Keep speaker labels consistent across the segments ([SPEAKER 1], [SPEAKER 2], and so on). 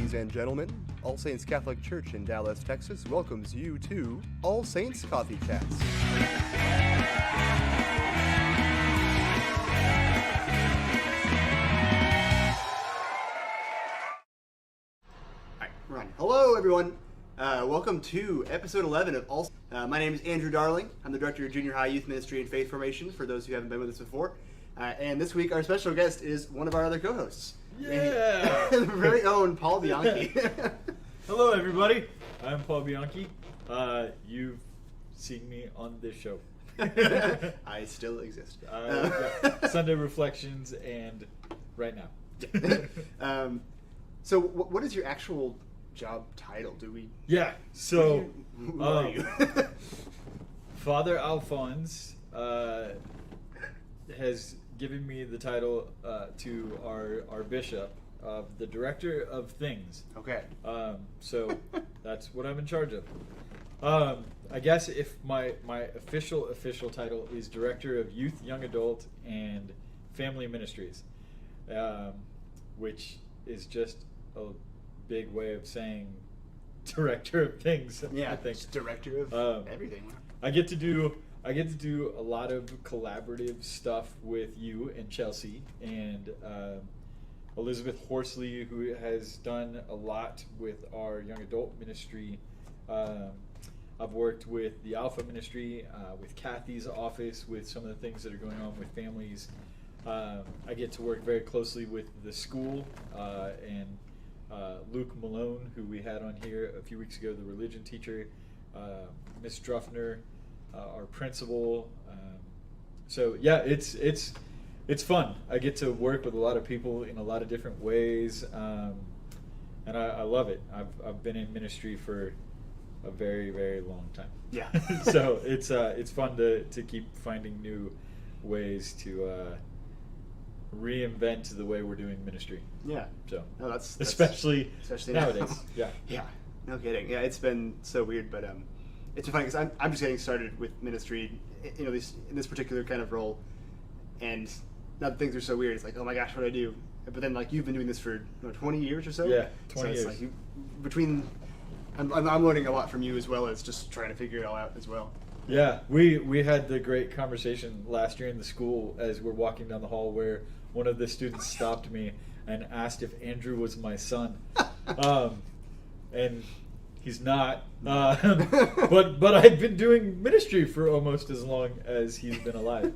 [SPEAKER 1] Ladies and gentlemen, All Saints Catholic Church in Dallas, Texas welcomes you to All Saints Coffee Chats. Alright, we're on. Hello everyone, welcome to episode 11 of All my name is Andrew Darling. I'm the Director of Junior High Youth Ministry and Faith Formation, for those who haven't been with us before. And this week our special guest is one of our other co-hosts.
[SPEAKER 2] Yeah!
[SPEAKER 1] The very own Paul Bianchi.
[SPEAKER 2] Hello everybody, I'm Paul Bianchi. You've seen me on this show.
[SPEAKER 1] I still exist.
[SPEAKER 2] Sunday Reflections and right now.
[SPEAKER 1] So what is your actual job title? Do we...
[SPEAKER 2] Yeah, so
[SPEAKER 1] Who are you?
[SPEAKER 2] Father Alphonse has given me the title to our bishop of the Director of Things.
[SPEAKER 1] Okay.
[SPEAKER 2] So that's what I'm in charge of. I guess if my official title is Director of Youth, Young Adult, and Family Ministries, which is just a big way of saying Director of Things.
[SPEAKER 1] Yeah,
[SPEAKER 2] I think
[SPEAKER 1] just Director of everything.
[SPEAKER 2] I get to do a lot of collaborative stuff with you and Chelsea and Elizabeth Horsley, who has done a lot with our young adult ministry. I've worked with the Alpha Ministry, with Kathy's office, with some of the things that are going on with families. I get to work very closely with the school and Luke Malone, who we had on here a few weeks ago, the religion teacher, Miss Druffner, our principal. So yeah, it's fun. I get to work with a lot of people in a lot of different ways, and I love it. I've been in ministry for a very, very long time.
[SPEAKER 1] Yeah.
[SPEAKER 2] So it's fun to keep finding new ways to reinvent the way we're doing ministry.
[SPEAKER 1] Yeah.
[SPEAKER 2] So
[SPEAKER 1] no, that's
[SPEAKER 2] especially nowadays.
[SPEAKER 1] Yeah. Yeah. No kidding. Yeah, it's been so weird, but it's been funny because I'm just getting started with ministry, you know, in this particular kind of role, and now that things are so weird, it's like, oh my gosh, what do I do? But then, like, you've been doing this for 20 years or so.
[SPEAKER 2] Yeah, 20 years.
[SPEAKER 1] So it's like I'm learning a lot from you as well as just trying to figure it all out as well.
[SPEAKER 2] Yeah, we had the great conversation last year in the school as we're walking down the hall where one of the students stopped me and asked if Andrew was my son, and he's not. But I've been doing ministry for almost as long as he's been alive.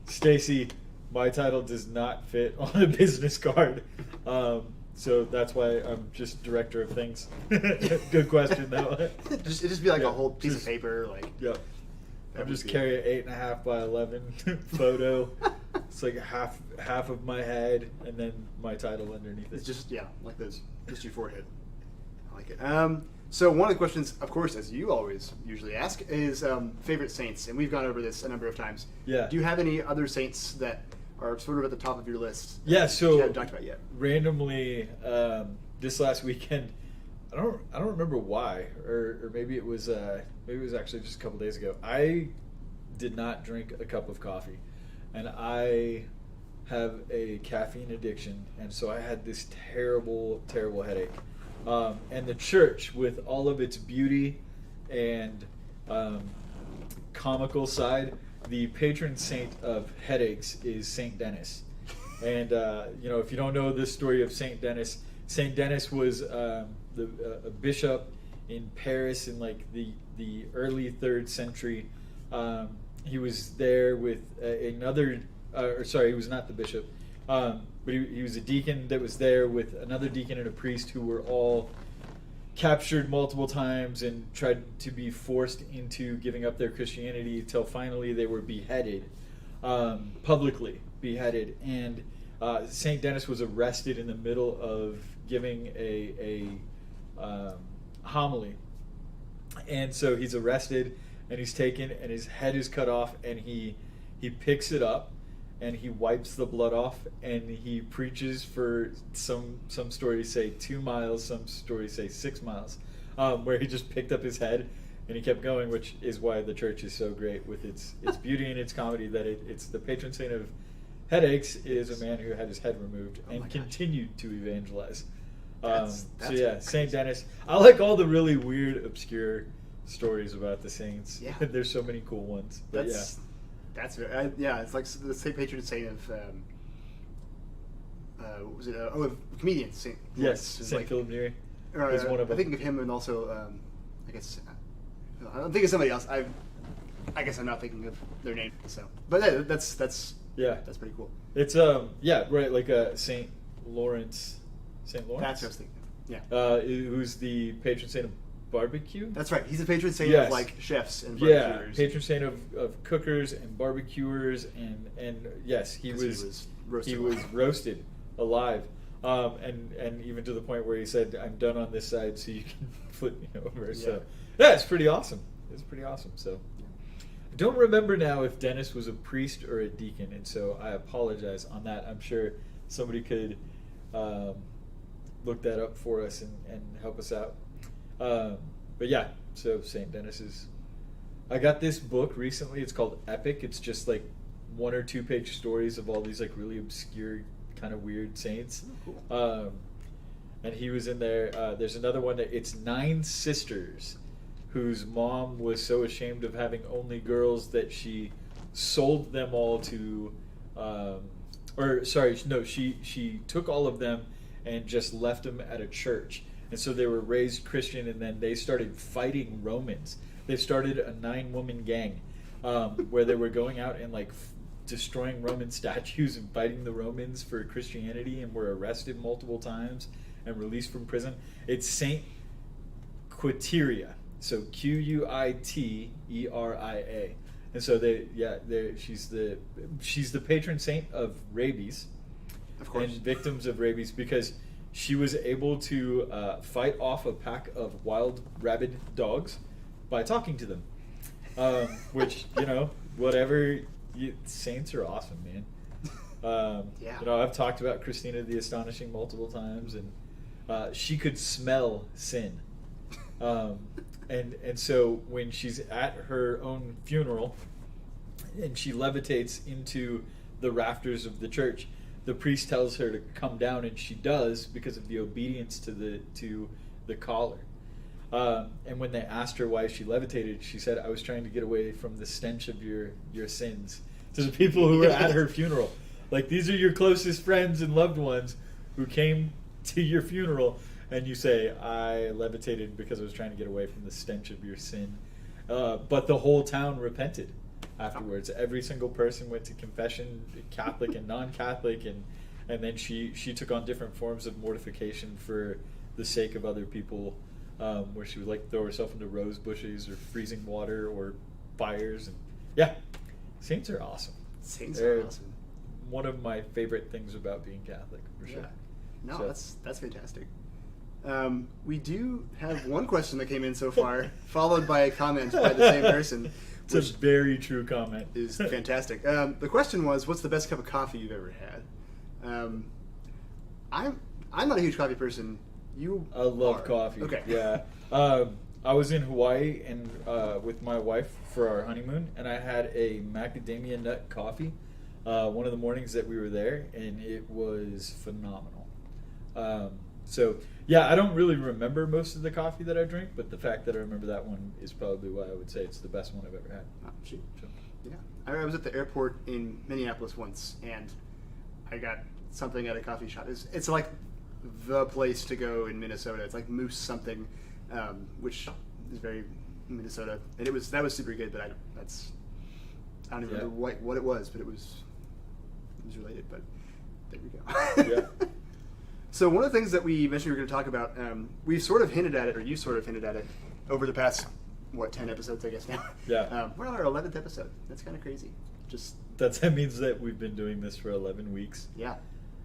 [SPEAKER 2] Stacy, my title does not fit on a business card. So that's why I'm just Director of Things. Good question, though.
[SPEAKER 1] It just be like a whole piece of paper, like.
[SPEAKER 2] Yeah. I just carry an 8.5 by 11 photo. It's like half of my head, and then my title underneath it.
[SPEAKER 1] It's just like those, just your forehead. I like it. So one of the questions, of course, as you always usually ask, is favorite saints, and we've gone over this a number of times.
[SPEAKER 2] Yeah.
[SPEAKER 1] Do you have any other saints that are sort of at the top of your list?
[SPEAKER 2] Yeah. So
[SPEAKER 1] you haven't talked about yet.
[SPEAKER 2] Randomly, this last weekend, I don't remember why, or maybe it was actually just a couple days ago. I did not drink a cup of coffee, and I have a caffeine addiction, and so I had this terrible headache. And the church, with all of its beauty and comical side, the patron saint of headaches is Saint Denis. And if you don't know this story of Saint Denis was a bishop in Paris in like the early 3rd century. He was there with another. He was not the bishop. But he was a deacon that was there with another deacon and a priest who were all captured multiple times and tried to be forced into giving up their Christianity till finally they were beheaded, publicly beheaded. And St. Denis was arrested in the middle of giving a homily. And so he's arrested and he's taken and his head is cut off, and he picks it up and he wipes the blood off, and he preaches for some stories say 2 miles, some stories say 6 miles, where he just picked up his head and he kept going, which is why the church is so great with its beauty and its comedy, that it's the patron saint of headaches is a man who had his head removed and continued to evangelize.
[SPEAKER 1] That's
[SPEAKER 2] So yeah,
[SPEAKER 1] crazy.
[SPEAKER 2] Saint Denis. I like all the really weird, obscure stories about the saints.
[SPEAKER 1] Yeah.
[SPEAKER 2] There's so many cool ones. But
[SPEAKER 1] That's it's like the Saint Patron Saint of what was it? Of comedians. Saint
[SPEAKER 2] yes,
[SPEAKER 1] Lawrence is
[SPEAKER 2] Saint
[SPEAKER 1] like,
[SPEAKER 2] Philip Neri
[SPEAKER 1] or,
[SPEAKER 2] is one of
[SPEAKER 1] I
[SPEAKER 2] them.
[SPEAKER 1] think of him, and also I guess I don't think of somebody else. I guess I'm not thinking of their name. So, but yeah, that's
[SPEAKER 2] Yeah,
[SPEAKER 1] that's pretty cool.
[SPEAKER 2] it's right, like Saint Lawrence. Saint Lawrence.
[SPEAKER 1] That's what I was thinking. Yeah,
[SPEAKER 2] Who's the patron saint of barbecue?
[SPEAKER 1] that's right. He's a patron saint
[SPEAKER 2] Yes.
[SPEAKER 1] of like chefs and
[SPEAKER 2] Yeah,
[SPEAKER 1] barbecuers.
[SPEAKER 2] patron saint of cookers and barbecuers, and yes, he
[SPEAKER 1] 'Cause
[SPEAKER 2] was
[SPEAKER 1] roasted
[SPEAKER 2] roasted alive, and even to the point where he said, "I'm done on this side, so you can flip me over." So yeah, it's pretty awesome. It's pretty awesome. So I don't remember now if Dennis was a priest or a deacon, and so I apologize on that. I'm sure somebody could look that up for us and help us out. But yeah, so St. Denis is... I got this book recently. It's called Epic. It's just like 1 or 2 page stories of all these like really obscure, kind of weird saints.
[SPEAKER 1] Oh, cool.
[SPEAKER 2] And he was in there. There's another one that it's 9 sisters whose mom was so ashamed of having only girls that she sold them all to... she took all of them and just left them at a church. And so they were raised Christian, and then they started fighting Romans. They started a 9-woman gang where they were going out and like destroying Roman statues and fighting the Romans for Christianity, and were arrested multiple times and released from prison. It's Saint Quiteria, so Quiteria, and so she's the patron saint of rabies,
[SPEAKER 1] Of course.
[SPEAKER 2] and victims of rabies, because she was able to fight off a pack of wild rabid dogs by talking to them. Which, whatever. Saints are awesome, man.
[SPEAKER 1] Yeah.
[SPEAKER 2] I've talked about Christina the Astonishing multiple times, and she could smell sin. And so when she's at her own funeral and she levitates into the rafters of the church, the priest tells her to come down, and she does because of the obedience to the caller. And when they asked her why she levitated, she said, "I was trying to get away from the stench of your sins." To the people who were at her funeral, like, these are your closest friends and loved ones who came to your funeral, and you say, "I levitated because I was trying to get away from the stench of your sin." But the whole town repented afterwards. Every single person went to confession, Catholic and non-Catholic, and then she took on different forms of mortification for the sake of other people, where she would like throw herself into rose bushes or freezing water or fires. And yeah, saints are awesome.
[SPEAKER 1] Saints
[SPEAKER 2] They're
[SPEAKER 1] are awesome.
[SPEAKER 2] one of my favorite things about being Catholic, for sure.
[SPEAKER 1] Yeah. No,
[SPEAKER 2] So-
[SPEAKER 1] that's fantastic. We do have one question that came in so far, followed by a comment by the same person,
[SPEAKER 2] It's
[SPEAKER 1] which
[SPEAKER 2] a very true comment.
[SPEAKER 1] is fantastic. The question was, "What's the best cup of coffee you've ever had?" I'm not a huge coffee person. You
[SPEAKER 2] I love
[SPEAKER 1] are.
[SPEAKER 2] coffee.
[SPEAKER 1] Okay.
[SPEAKER 2] Yeah. I was in Hawaii and with my wife for our honeymoon, and I had a macadamia nut coffee one of the mornings that we were there, and it was phenomenal. So yeah, I don't really remember most of the coffee that I drink, but the fact that I remember that one is probably why I would say it's the best one I've ever had.
[SPEAKER 1] Oh, shoot.
[SPEAKER 2] So,
[SPEAKER 1] Yeah, I was at the airport in Minneapolis once, and I got something at a coffee shop. It's like the place to go in Minnesota. It's like Moose something, which is very Minnesota, and that was super good. But I don't even remember what it was, but it was related. But there we go.
[SPEAKER 2] Yeah.
[SPEAKER 1] So one of the things that we mentioned we were going to talk about, we sort of hinted at it, or you sort of hinted at it, over the past 10 episodes, I guess now.
[SPEAKER 2] Yeah.
[SPEAKER 1] We're on our 11th episode. That's kind of crazy.
[SPEAKER 2] that means that we've been doing this for 11 weeks.
[SPEAKER 1] Yeah.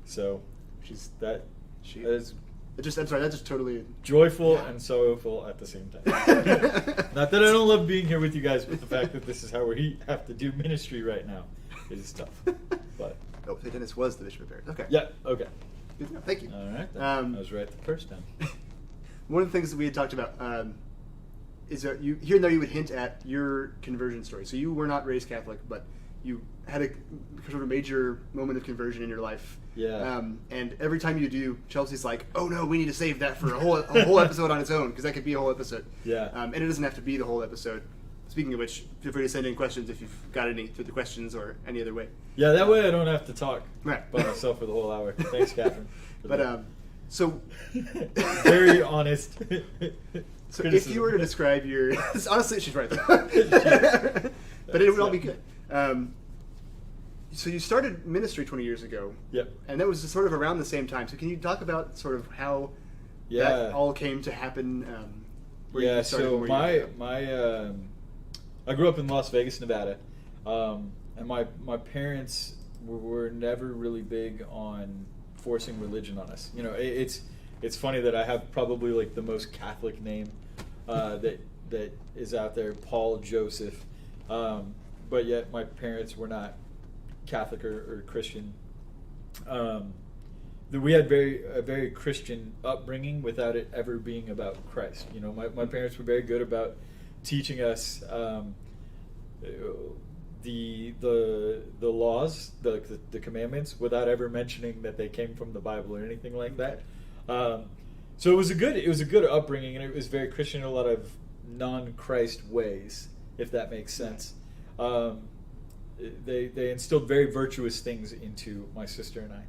[SPEAKER 2] So
[SPEAKER 1] She's
[SPEAKER 2] that
[SPEAKER 1] she.
[SPEAKER 2] is
[SPEAKER 1] I'm sorry. That just totally.
[SPEAKER 2] joyful
[SPEAKER 1] Yeah.
[SPEAKER 2] and sorrowful at the same time. Not that I don't love being here with you guys, but the fact that this is how we have to do ministry right now is tough. But
[SPEAKER 1] Oh, St. Dennis was the Bishop of Paris. Okay.
[SPEAKER 2] yeah, okay.
[SPEAKER 1] Good to know. Thank you.
[SPEAKER 2] All right. Then.
[SPEAKER 1] Um,
[SPEAKER 2] I was right the first time.
[SPEAKER 1] One of the things that we had talked about is that here and there you would hint at your conversion story. So you were not raised Catholic, but you had a sort of major moment of conversion in your life.
[SPEAKER 2] Yeah.
[SPEAKER 1] And every time you do, Chelsea's like, "Oh no, we need to save that for a whole episode on its own, because that could be a whole episode."
[SPEAKER 2] Yeah.
[SPEAKER 1] And it doesn't have to be the whole episode. Speaking of which, feel free to send in questions if you've got any through the questions or any other way.
[SPEAKER 2] Yeah, that way I don't have to talk
[SPEAKER 1] Right.
[SPEAKER 2] by myself for the whole hour. Thanks, Catherine.
[SPEAKER 1] But so
[SPEAKER 2] very honest.
[SPEAKER 1] So if you were to describe your, honestly, she's right though. But it would all be good. So you started ministry 20 years ago.
[SPEAKER 2] Yep.
[SPEAKER 1] And that was sort of around the same time. So can you talk about sort of how that all came to happen?
[SPEAKER 2] Yeah. So I grew up in Las Vegas, Nevada, and my parents were never really big on forcing religion on us. You know, it's funny that I have probably like the most Catholic name that is out there, Paul Joseph, but yet my parents were not Catholic or Christian. We had a very Christian upbringing without it ever being about Christ. You know, my parents were very good about teaching us the laws, the commandments, without ever mentioning that they came from the Bible or anything like that. So it was a good upbringing, and it was very Christian in a lot of non-Christ ways, if that makes sense. They instilled very virtuous things into my sister and I.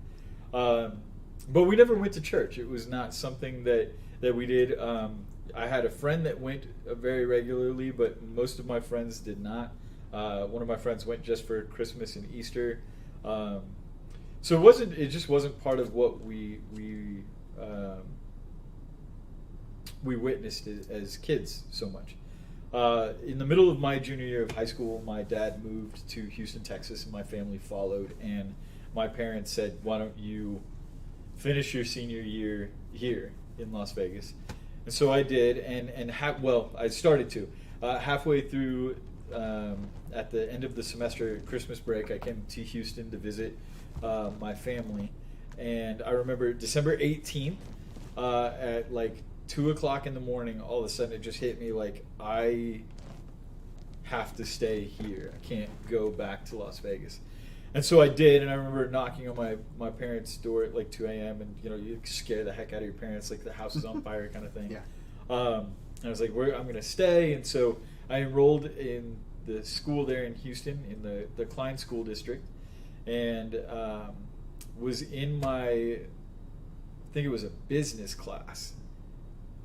[SPEAKER 2] But we never went to church. It was not something that we did. I had a friend that went very regularly, but most of my friends did not. One of my friends went just for Christmas and Easter. So it just wasn't part of what we witnessed as kids so much. In the middle of my junior year of high school, my dad moved to Houston, Texas, and my family followed. And my parents said, "Why don't you finish your senior year here in Las Vegas?" And so I did, and I started to. Halfway through, at the end of the semester, Christmas break, I came to Houston to visit my family. And I remember December 18th, at like 2 o'clock in the morning, all of a sudden it just hit me like, I have to stay here. I can't go back to Las Vegas. And so I did, and I remember knocking on my parents' door at like 2 a.m. and you scare the heck out of your parents, like the house is on fire kind of thing.
[SPEAKER 1] Yeah.
[SPEAKER 2] And I was like, I'm going to stay. And so I enrolled in the school there in Houston, in the Klein School District, and was in I think it was a business class,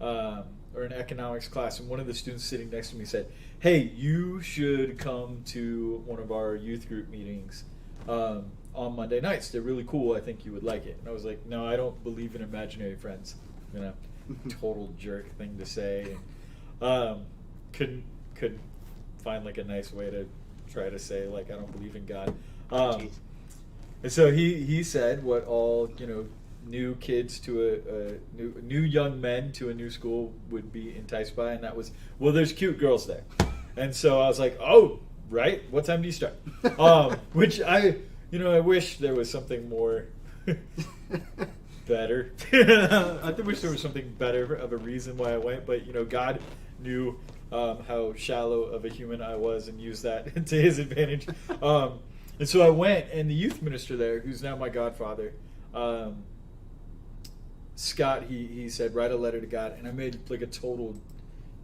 [SPEAKER 2] or an economics class, and one of the students sitting next to me said, "Hey, you should come to one of our youth group meetings on Monday nights. They're really cool. I think you would like it." And I was like, "No, I don't believe in imaginary friends." Total jerk thing to say. And, couldn't find like a nice way to try to say like I don't believe in God. And so he said what all new kids to a new young men to a new school would be enticed by, and that was, well, there's cute girls there. And so I was like, oh, right, what time do you start? Which I wish there was something more better. I wish there was something better of a reason why I went, but God knew how shallow of a human I was and used that to his advantage. And so I went, and the youth minister there, who's now my godfather, Scott, he said, write a letter to God. And I made like a total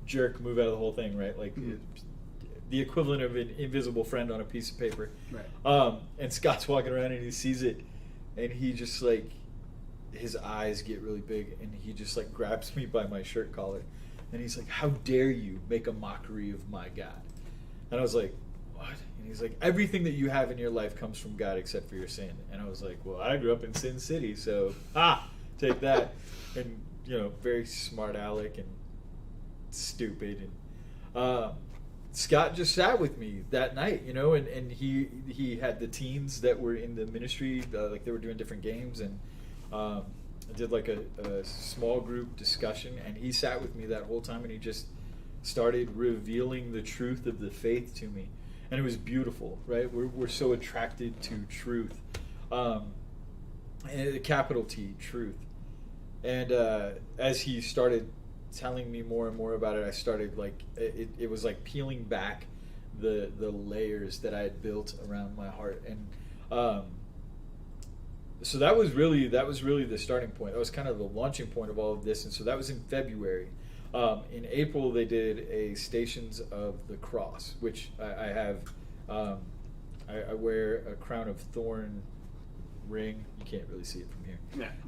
[SPEAKER 2] jerk move out of the whole thing, right? Like the equivalent of an invisible friend on a piece of paper.
[SPEAKER 1] Right.
[SPEAKER 2] And Scott's walking around and he sees it, and he just like, his eyes get really big, and he just like grabs me by my shirt collar. And he's like, how dare you make a mockery of my God? And I was like, what? And he's like, everything that you have in your life comes from God except for your sin. And I was like, well, I grew up in Sin City, so take that. And very smart aleck and stupid. And Scott just sat with me that night, and he had the teens that were in the ministry, like they were doing different games, and I did like a small group discussion, and he sat with me that whole time, and he just started revealing the truth of the faith to me. And it was beautiful, right? We're so attracted to truth, and a capital T, truth. And as he started telling me more and more about it, I started like it was like peeling back the layers that I had built around my heart. And so that was really the starting point. That was kind of the launching point of all of this. And so that was in February. In April, they did a Stations of the Cross, which I have. I wear a crown of thorn ring. You can't really see it from here.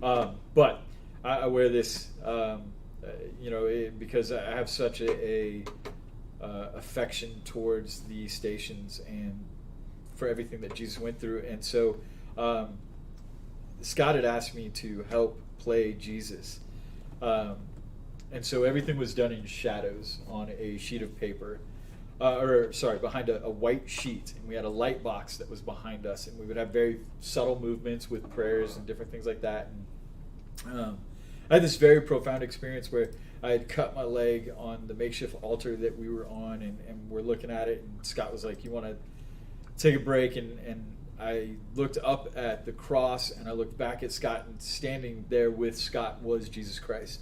[SPEAKER 1] Yeah.
[SPEAKER 2] But I wear this, because I have such a affection towards the stations and for everything that Jesus went through. And so Scott had asked me to help play Jesus. And so everything was done in shadows on a sheet of paper. Behind a white sheet, and we had a light box that was behind us, and we would have very subtle movements with prayers and different things like that. And I had this very profound experience where I had cut my leg on the makeshift altar that we were on, and we're looking at it, and Scott was like, "You want to take a break?" And I looked up at the cross, and I looked back at Scott, and standing there with Scott was Jesus Christ.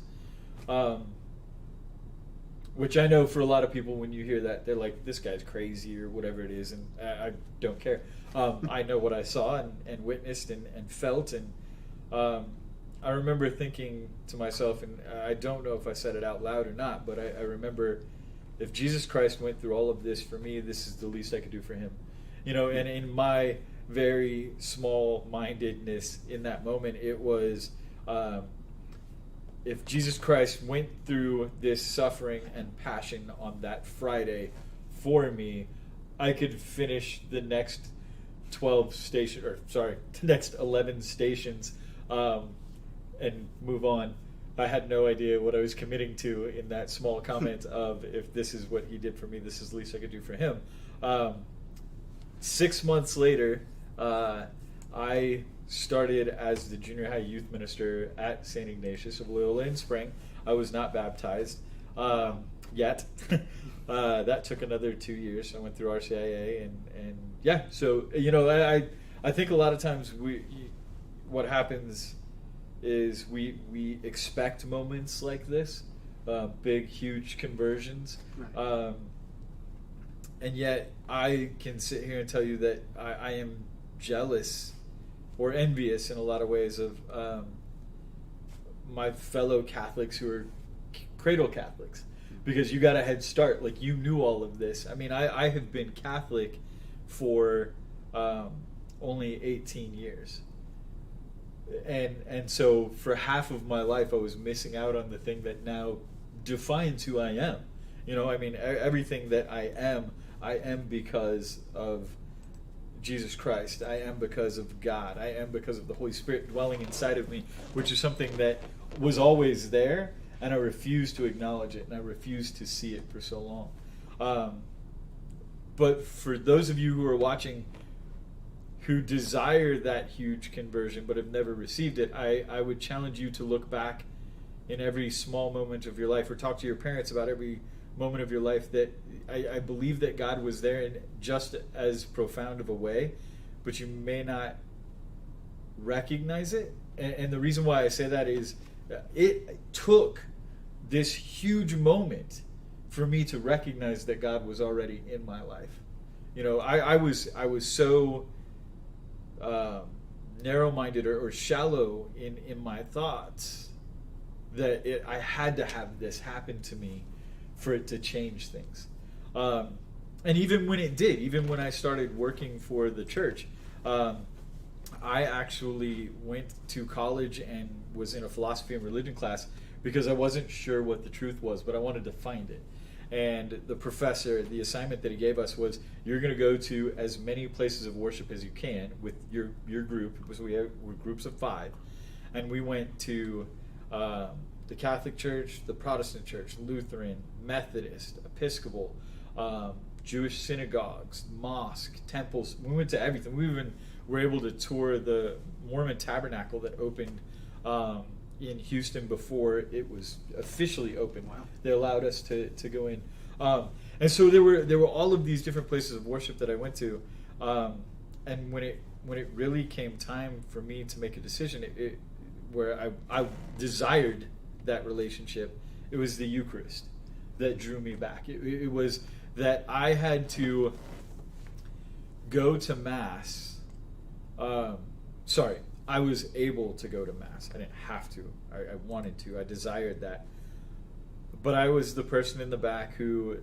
[SPEAKER 2] Which I know for a lot of people, when you hear that, they're like, this guy's crazy or whatever it is, and I don't care. I know what I saw and witnessed and felt, and I remember thinking to myself, and I don't know if I said it out loud or not, but I remember, if Jesus Christ went through all of this for me, this is the least I could do for him. And in my very small-mindedness in that moment, it was... if Jesus Christ went through this suffering and passion on that Friday for me, I could finish the next 11 stations and move on. I had no idea what I was committing to in that small comment of, if this is what he did for me, this is the least I could do for him. 6 months later, I started as the junior high youth minister at St. Ignatius of Loyola in Spring. I was not baptized yet. That took another 2 years. I went through RCIA and yeah. So I think a lot of times what happens is we expect moments like this, big huge conversions,
[SPEAKER 1] Right.
[SPEAKER 2] and yet I can sit here and tell you that I am jealous or envious in a lot of ways of my fellow Catholics who are cradle Catholics, because you got a head start. Like, you knew all of this. I mean, I have been Catholic for only 18 years. And so for half of my life, I was missing out on the thing that now defines who I am. I mean, everything that I am because of Jesus Christ. I am because of God. I am because of the Holy Spirit dwelling inside of me, which is something that was always there, and I refused to acknowledge it, and I refused to see it for so long. But for those of you who are watching who desire that huge conversion but have never received it, I would challenge you to look back in every small moment of your life, or talk to your parents about every moment of your life that I believe that God was there in just as profound of a way, but you may not recognize it. And the reason why I say that is it took this huge moment for me to recognize that God was already in my life. I was so narrow-minded or shallow in my thoughts that I had to have this happen to me for it to change things. And even when it did, even when I started working for the church, I actually went to college and was in a philosophy and religion class because I wasn't sure what the truth was, but I wanted to find it. And the professor, the assignment that he gave us was, you're going to go to as many places of worship as you can with your group, because were groups of 5. And we went to the Catholic Church, the Protestant Church, Lutheran, Methodist, Episcopal, Jewish synagogues, mosque, temples. We went to everything. We even were able to tour the Mormon Tabernacle that opened in Houston before it was officially open.
[SPEAKER 1] Wow.
[SPEAKER 2] They allowed us to go in. And so there were all of these different places of worship that I went to. And when it really came time for me to make a decision, where I desired that relationship, it was the Eucharist that drew me back. It was that I had to go to Mass. I was able to go to Mass. I didn't have to. I wanted to. I desired that. But I was the person in the back who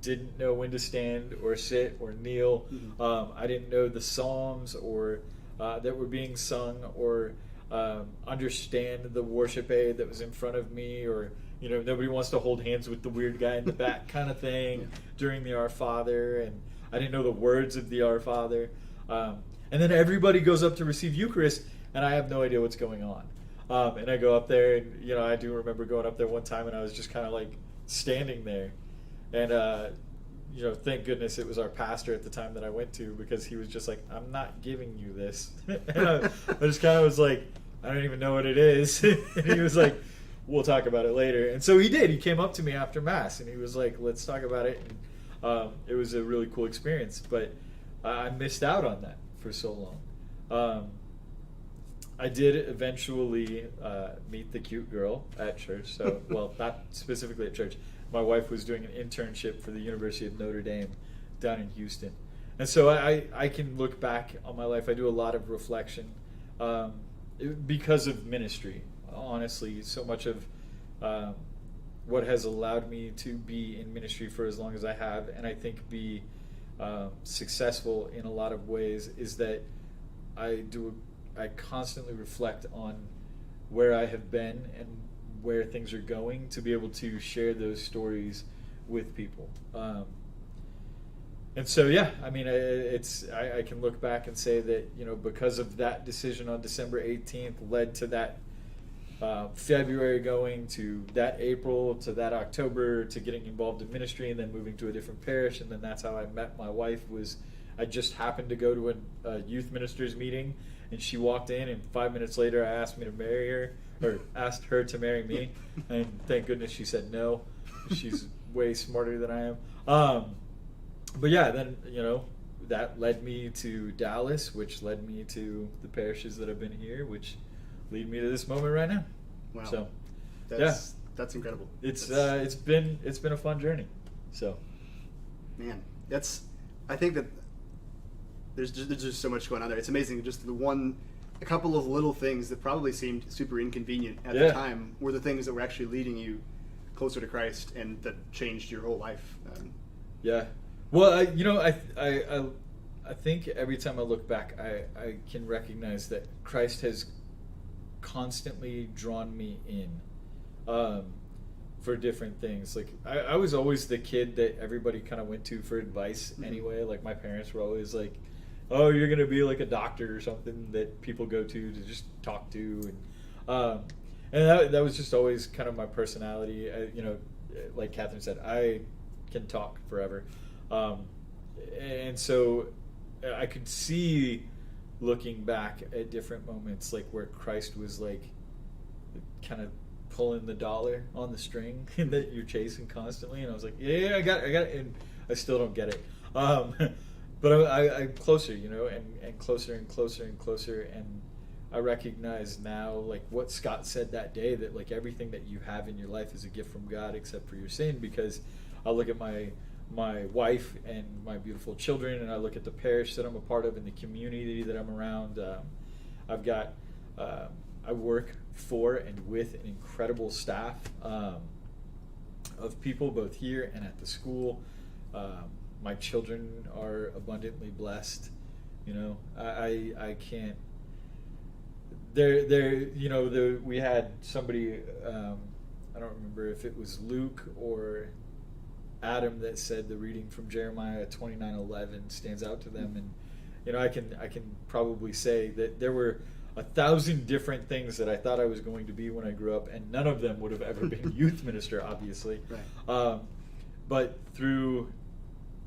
[SPEAKER 2] didn't know when to stand or sit or kneel. Mm-hmm. I didn't know the psalms or that were being sung, or understand the worship aid that was in front of me, or nobody wants to hold hands with the weird guy in the back kind of thing during the Our Father, and I didn't know the words of the Our Father. And then everybody goes up to receive Eucharist, and I have no idea what's going on. And I go up there, and I do remember going up there one time, and I was just kind of like standing there, and thank goodness it was our pastor at the time that I went to, because he was just like, "I'm not giving you this." And I just kind of was like, "I don't even know what it is." And he was like, "We'll talk about it later." And so he did. He came up to me after Mass, and he was like, "Let's talk about it." And it was a really cool experience, but I missed out on that for so long. I did eventually meet the cute girl at church. So, well, not specifically at church. My wife was doing an internship for the University of Notre Dame down in Houston. And so I can look back on my life. I do a lot of reflection because of ministry. Honestly, so much of what has allowed me to be in ministry for as long as I have, and I think be successful in a lot of ways, is that I constantly reflect on where I have been and where things are going, to be able to share those stories with people. And so, I mean, I can look back and say that, because of that decision on December 18th led to that February going, to that April, to that October, to getting involved in ministry, and then moving to a different parish. And then that's how I met my wife. I just happened to go to a youth ministers meeting, and she walked in, and 5 minutes later I asked her to marry me, and thank goodness she said no. She's way smarter than I am. But then that led me to Dallas, which led me to the parishes that have been here, which lead me to this moment right now.
[SPEAKER 1] Wow.
[SPEAKER 2] So
[SPEAKER 1] that's incredible.
[SPEAKER 2] It's been a fun journey. So,
[SPEAKER 1] man, I think that there's just so much going on there. It's amazing. Just a couple of little things that probably seemed super inconvenient at the time were the things that were actually leading you closer to Christ, and that changed your whole life.
[SPEAKER 2] Well, I think every time I look back, I can recognize that Christ has constantly drawn me in for different things. Like I was always the kid that everybody kind of went to for advice anyway. Like my parents were always like, "Oh, you're gonna be like a doctor or something that people go to just talk to," and that was just always kind of my personality. Like Catherine said, I can talk forever, and so I could see, looking back at different moments, like where Christ was like kind of pulling the dollar on the string that you're chasing constantly, and I was like, I got it, and I still don't get it. But I'm closer, and closer and closer and closer, and I recognize now, like what Scott said that day, that like everything that you have in your life is a gift from God except for your sin. Because I look at my wife and my beautiful children, and I look at the parish that I'm a part of and the community that I'm around. I work for and with an incredible staff of people, both here and at the school. My children are abundantly blessed. I can't. We had somebody. I don't remember if it was Luke or Adam that said the reading from Jeremiah 29:11 stands out to them, and I can probably say that there were 1,000 different things that I thought I was going to be when I grew up, and none of them would have ever been youth minister, obviously. Right. But through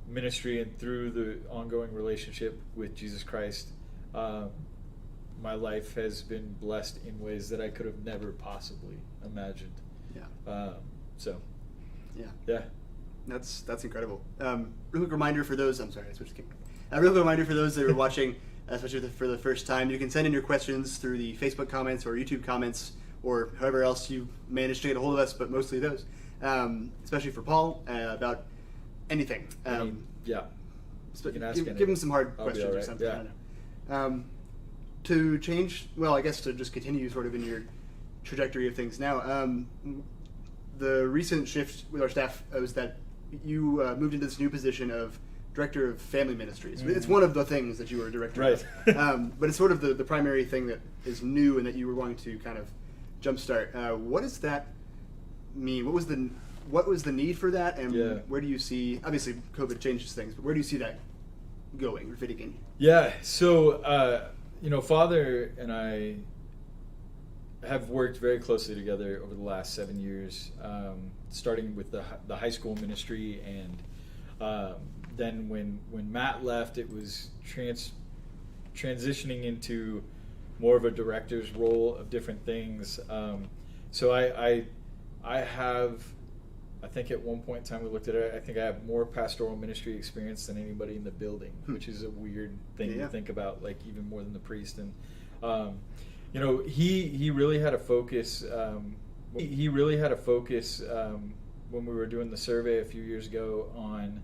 [SPEAKER 2] ministry and through the ongoing relationship with Jesus Christ, my life has been blessed in ways that I could have never possibly imagined.
[SPEAKER 1] That's incredible. Real quick reminder for those. I'm sorry, I switched. A real quick reminder for those that are watching, especially for the first time. You can send in your questions through the Facebook comments or YouTube comments, or however else you manage to get a hold of us, but mostly those. Especially for Paul, about anything.
[SPEAKER 2] Yeah. You can ask
[SPEAKER 1] give them some hard
[SPEAKER 2] I'll be
[SPEAKER 1] questions
[SPEAKER 2] all
[SPEAKER 1] or
[SPEAKER 2] right.
[SPEAKER 1] something.
[SPEAKER 2] Yeah.
[SPEAKER 1] I don't know. To change, well, I guess to just continue sort of in your trajectory of things now, the recent shift with our staff was that you moved into this new position of Director of Family Ministries.
[SPEAKER 2] Mm-hmm.
[SPEAKER 1] It's one of the things that you were director of. But it's sort of the primary thing that is new and that you were going to kind of jumpstart. What does that mean? What was the need for that, and where do you see, obviously COVID changes things, but where do you see that going or fitting in?
[SPEAKER 2] Yeah, so, Father and I have worked very closely together over the last 7 years, starting with the high school ministry, and then when Matt left, it was transitioning into more of a director's role of different things. So I have, I think at one point in time we looked at it, I think I have more pastoral ministry experience than anybody in the building, which is a weird thing to think about, like even more than the priest. And he really had a focus. He really had a focus when we were doing the survey a few years ago on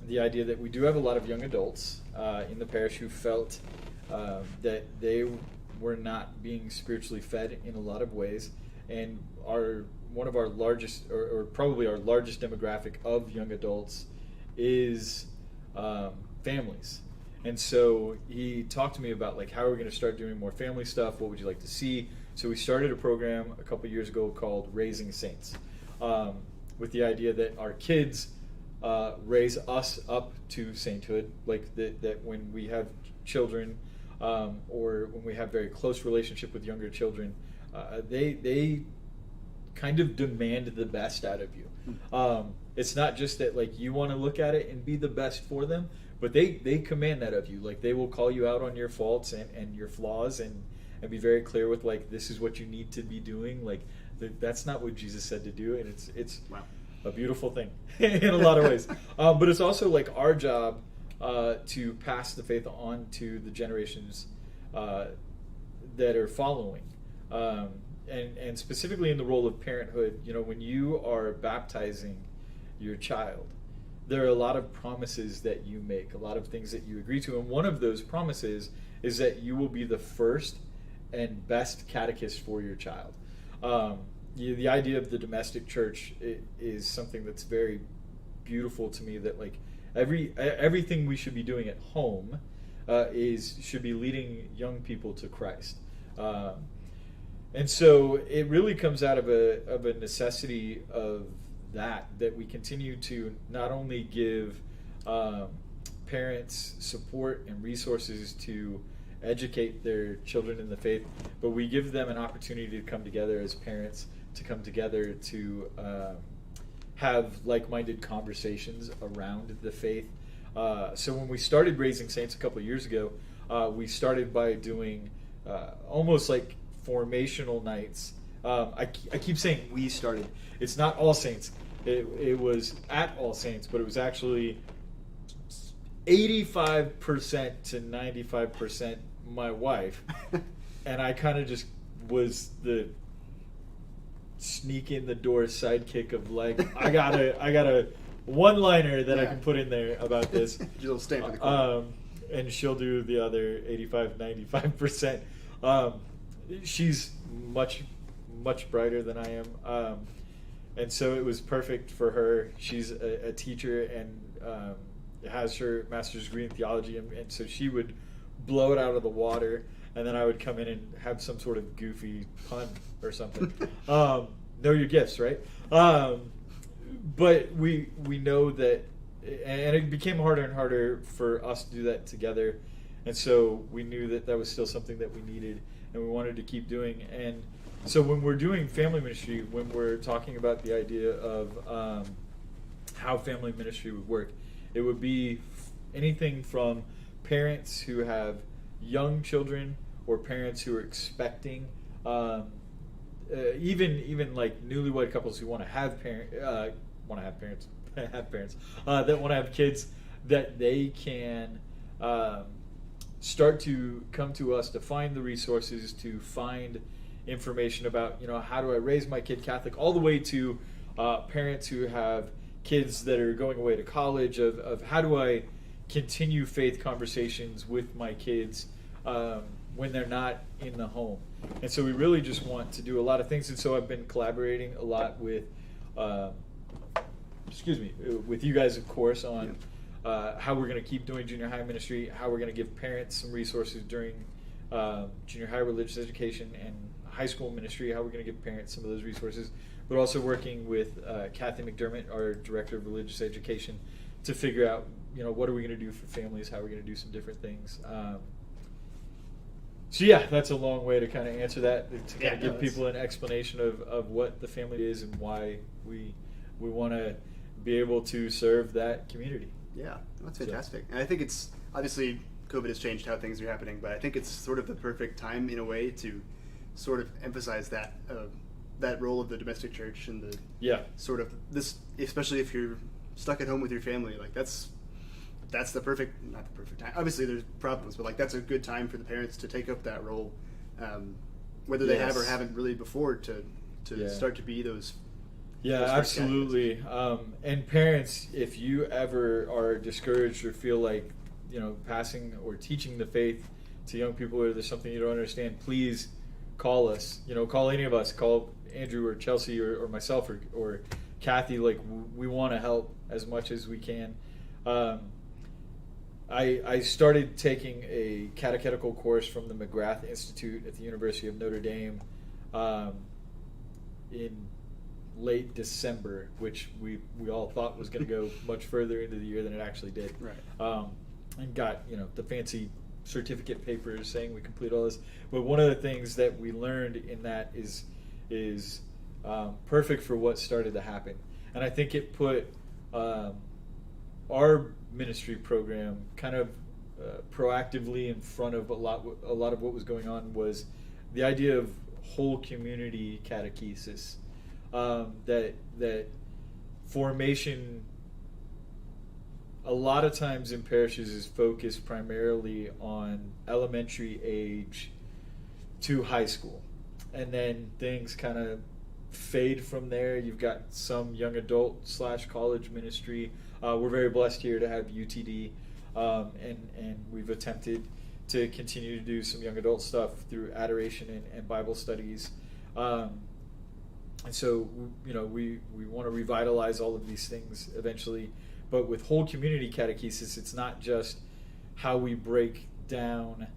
[SPEAKER 2] the idea that we do have a lot of young adults in the parish who felt that they were not being spiritually fed in a lot of ways, and one of our largest, or probably our largest demographic of young adults is families. And so he talked to me about like, how are we going to start doing more family stuff? What would you like to see? So we started a program a couple years ago called Raising Saints, with the idea that our kids raise us up to sainthood, like that when we have children, or when we have very close relationship with younger children, they kind of demand the best out of you. It's not just that like you want to look at it and be the best for them, but they command that of you. Like they will call you out on your faults and your flaws and be very clear with like, this is what you need to be doing. Like that's not what Jesus said to do, and it's wow, a beautiful thing in a lot of ways. But it's also like our job to pass the faith on to the generations that are following. And specifically in the role of parenthood, when you are baptizing your child, there are a lot of promises that you make, a lot of things that you agree to. And one of those promises is that you will be the first and best catechist for your child. The idea of the domestic church is something that's very beautiful to me, that like everything we should be doing at home should be leading young people to Christ. And so it really comes out of a necessity of that we continue to not only give parents support and resources to educate their children in the faith, but we give them an opportunity to come together as parents, to come together to have like-minded conversations around the faith. So when we started Raising Saints a couple of years ago, we started by doing almost like formational nights. I keep saying we started. It's not All Saints. It was at All Saints, but it was actually 85% to 95% my wife, and I kind of just was the sneak in the door sidekick of like, I got a one-liner that I can put in there about this.
[SPEAKER 1] You'll stay in the corner.
[SPEAKER 2] And she'll do the other 85-95%. She's much brighter than I am, and so it was perfect for her. She's a teacher and has her master's degree in theology, and so she would blow it out of the water, and then I would come in and have some sort of goofy pun or something. Know your gifts, right? But we know that, and it became harder and harder for us to do that together, and so we knew that was still something that we needed and we wanted to keep doing. And so when we're doing family ministry, when we're talking about the idea of how family ministry would work, it would be anything from parents who have young children or parents who are expecting, even like newlywed couples who want to have parents that want to have kids, that they can start to come to us to find the resources, to find information about, how do I raise my kid Catholic, all the way to parents who have kids that are going away to college, of how do I continue faith conversations with my kids when they're not in the home. And so we really just want to do a lot of things. And so I've been collaborating a lot with, with you guys, of course, on how we're going to keep doing junior high ministry, how we're going to give parents some resources during junior high religious education and high school ministry, how we're going to give parents some of those resources, but also working with Kathy McDermott, our Director of Religious Education, to figure out, what are we going to do for families, how we're going to do some different things. So yeah, that's a long way to kind of answer that, to kind of give people an explanation of what the family is and why we want to be able to serve that community.
[SPEAKER 1] Yeah, that's fantastic. And I think it's, obviously, COVID has changed how things are happening, but I think it's sort of the perfect time, in a way, to sort of emphasize that that role of the domestic church and the sort of this, especially if you're stuck at home with your family, like that's not the perfect time. Obviously, there's problems, but like that's a good time for the parents to take up that role, whether they have or haven't really before, to start to be those.
[SPEAKER 2] Yeah, absolutely. And parents, if you ever are discouraged or feel like passing or teaching the faith to young people, or there's something you don't understand, please call us. Call any of us. Call Andrew or Chelsea or myself or Kathy. Like, we want to help as much as we can. I started taking a catechetical course from the McGrath Institute at the University of Notre Dame in late December, which we all thought was going to go much further into the year than it actually did.
[SPEAKER 1] Right.
[SPEAKER 2] And got the fancy certificate papers saying we complete all this. But one of the things that we learned in that is perfect for what started to happen, and I think it put our ministry program kind of proactively in front of a lot of what was going on, was the idea of whole community catechesis. That formation, a lot of times in parishes, is focused primarily on elementary age to high school, and then things kind of fade from there. You've got some young adult / college ministry. We're very blessed here to have UTD, and we've attempted to continue to do some young adult stuff through adoration and Bible studies. And so, we want to revitalize all of these things eventually. But with whole community catechesis, it's not just how we break down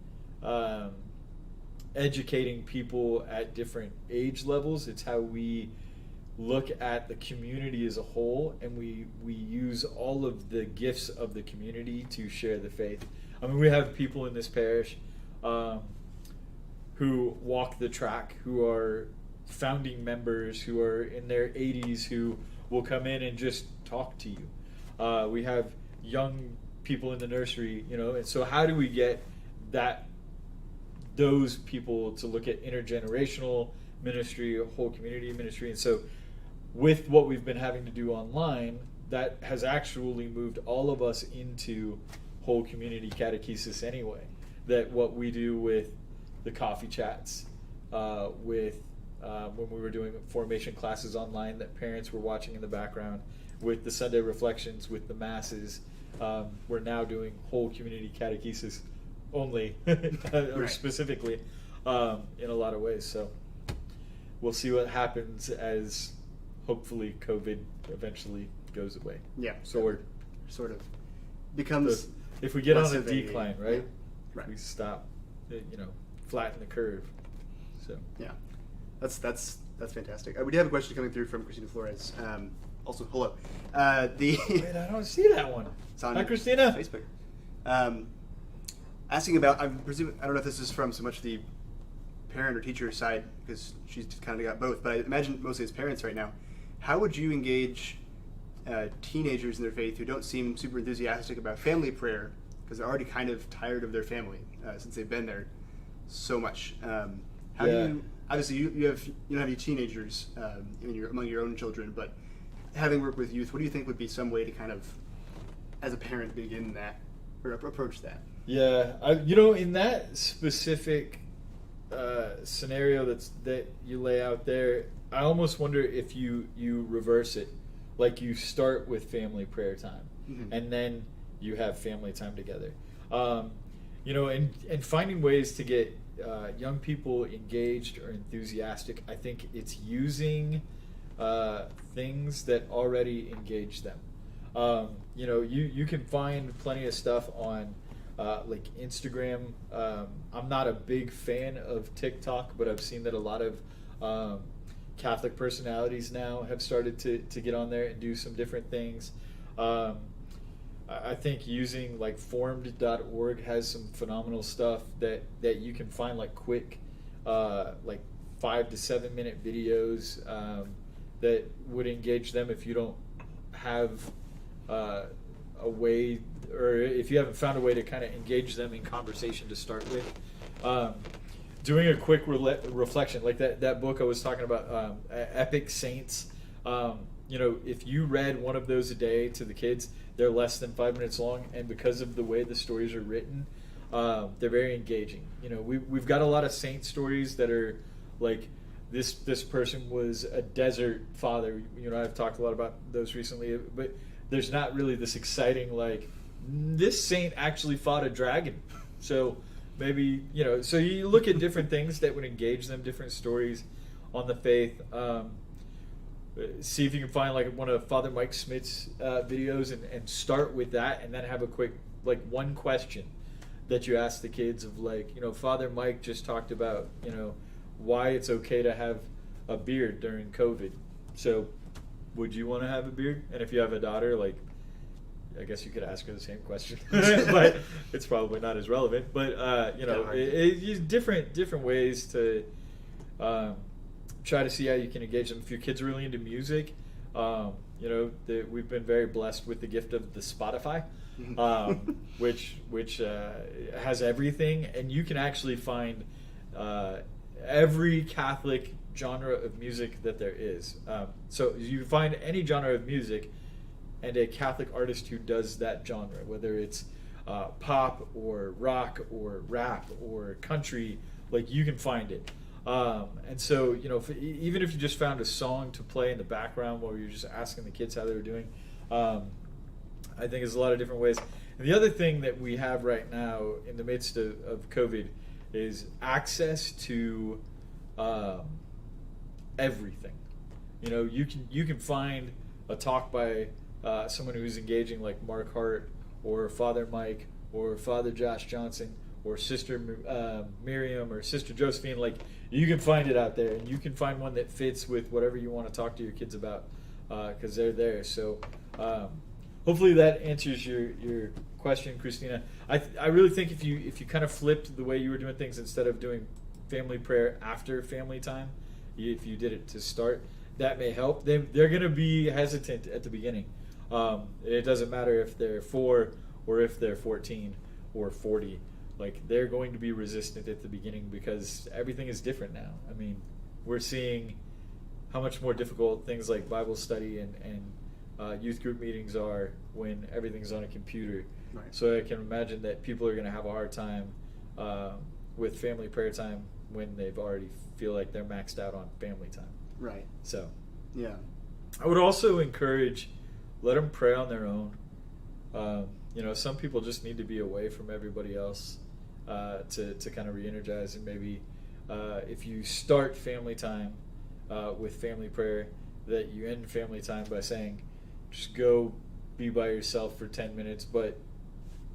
[SPEAKER 2] educating people at different age levels. It's how we look at the community as a whole, and we use all of the gifts of the community to share the faith. I mean, we have people in this parish who walk the track, who are founding members, who are in their 80s, who will come in and just talk to you. We have young people in the nursery, and so how do we get those people to look at intergenerational ministry, whole community ministry? And so with what we've been having to do online, that has actually moved all of us into whole community catechesis anyway. That what we do with the coffee chats, when we were doing formation classes online that parents were watching in the background, with the Sunday reflections, with the masses, we're now doing whole community catechesis only, or specifically, in a lot of ways. So we'll see what happens as hopefully COVID eventually goes away.
[SPEAKER 1] Yeah.
[SPEAKER 2] So we're
[SPEAKER 1] sort of becomes,
[SPEAKER 2] if we get on a decline, right?
[SPEAKER 1] Yeah. Right.
[SPEAKER 2] We stop, flatten the curve. So
[SPEAKER 1] yeah, that's fantastic. We do have a question coming through from Christina Flores. Also, hello.
[SPEAKER 2] Wait, I don't see that one. Hi, Christina.
[SPEAKER 1] Facebook. Asking about, I don't know if this is from so much the parent or teacher side, because she's kind of got both, but I imagine mostly as parents right now. How would you engage teenagers in their faith who don't seem super enthusiastic about family prayer because they're already kind of tired of their family since they've been there so much? How do you, obviously you don't have any teenagers among your own children, but having worked with youth, what do you think would be some way to kind of, as a parent, begin that or approach that?
[SPEAKER 2] Yeah, in that specific scenario that you lay out there, I almost wonder if you reverse it, like you start with family prayer time, and then you have family time together. And finding ways to get young people engaged or enthusiastic. I think it's using things that already engage them. You can find plenty of stuff on like Instagram. I'm not a big fan of TikTok, but I've seen that a lot of Catholic personalities now have started to get on there and do some different things. I think using like formed.org has some phenomenal stuff that you can find, like quick like 5 to 7 minute videos that would engage them if you don't have a way, or if you haven't found a way to kind of engage them in conversation to start with. Doing a quick reflection, like that book I was talking about, Epic Saints. If you read one of those a day to the kids, they're less than 5 minutes long, and because of the way the stories are written, they're very engaging. We've got a lot of saint stories that are like, this person was a desert father. I've talked a lot about those recently, but there's not really this exciting, like, this saint actually fought a dragon. So maybe, so you look at different things that would engage them, different stories on the faith. See if you can find like one of Father Mike Smith's videos and start with that, and then have a quick, like, one question that you ask the kids of, like, Father Mike just talked about, why it's okay to have a beard during COVID. So would you want to have a beard? And if you have a daughter, like, I guess you could ask her the same question, but it's probably not as relevant. But different ways to try to see how you can engage them. If your kids are really into music, we've been very blessed with the gift of the Spotify, which has everything, and you can actually find every Catholic genre of music that there is. So you find any genre of music and a Catholic artist who does that genre, whether it's pop or rock or rap or country, like, you can find it. And so, even if you just found a song to play in the background while you're just asking the kids how they were doing, I think there's a lot of different ways. And the other thing that we have right now in the midst of COVID is access to everything. You can find a talk by someone who's engaging, like Mark Hart or Father Mike or Father Josh Johnson or Sister Miriam or Sister Josephine. Like, you can find it out there, and you can find one that fits with whatever you want to talk to your kids about, because they're there. So hopefully that answers your question, Christina. I really think if you kind of flipped the way you were doing things, instead of doing family prayer after family time, if you did it to start, that may help. They're going to be hesitant at the beginning. It doesn't matter if they're 4 or if they're 14 or 40. Like, they're going to be resistant at the beginning because everything is different now. I mean, we're seeing how much more difficult things like Bible study and youth group meetings are when everything's on a computer.
[SPEAKER 1] Right.
[SPEAKER 2] So I can imagine that people are going to have a hard time with family prayer time when they've already feel like they're maxed out on family time.
[SPEAKER 1] Right.
[SPEAKER 2] So,
[SPEAKER 1] yeah. I
[SPEAKER 2] would also encourage, let them pray on their own. Some people just need to be away from everybody else to kind of re-energize, and maybe if you start family time with family prayer, that you end family time by saying, just go be by yourself for 10 minutes, but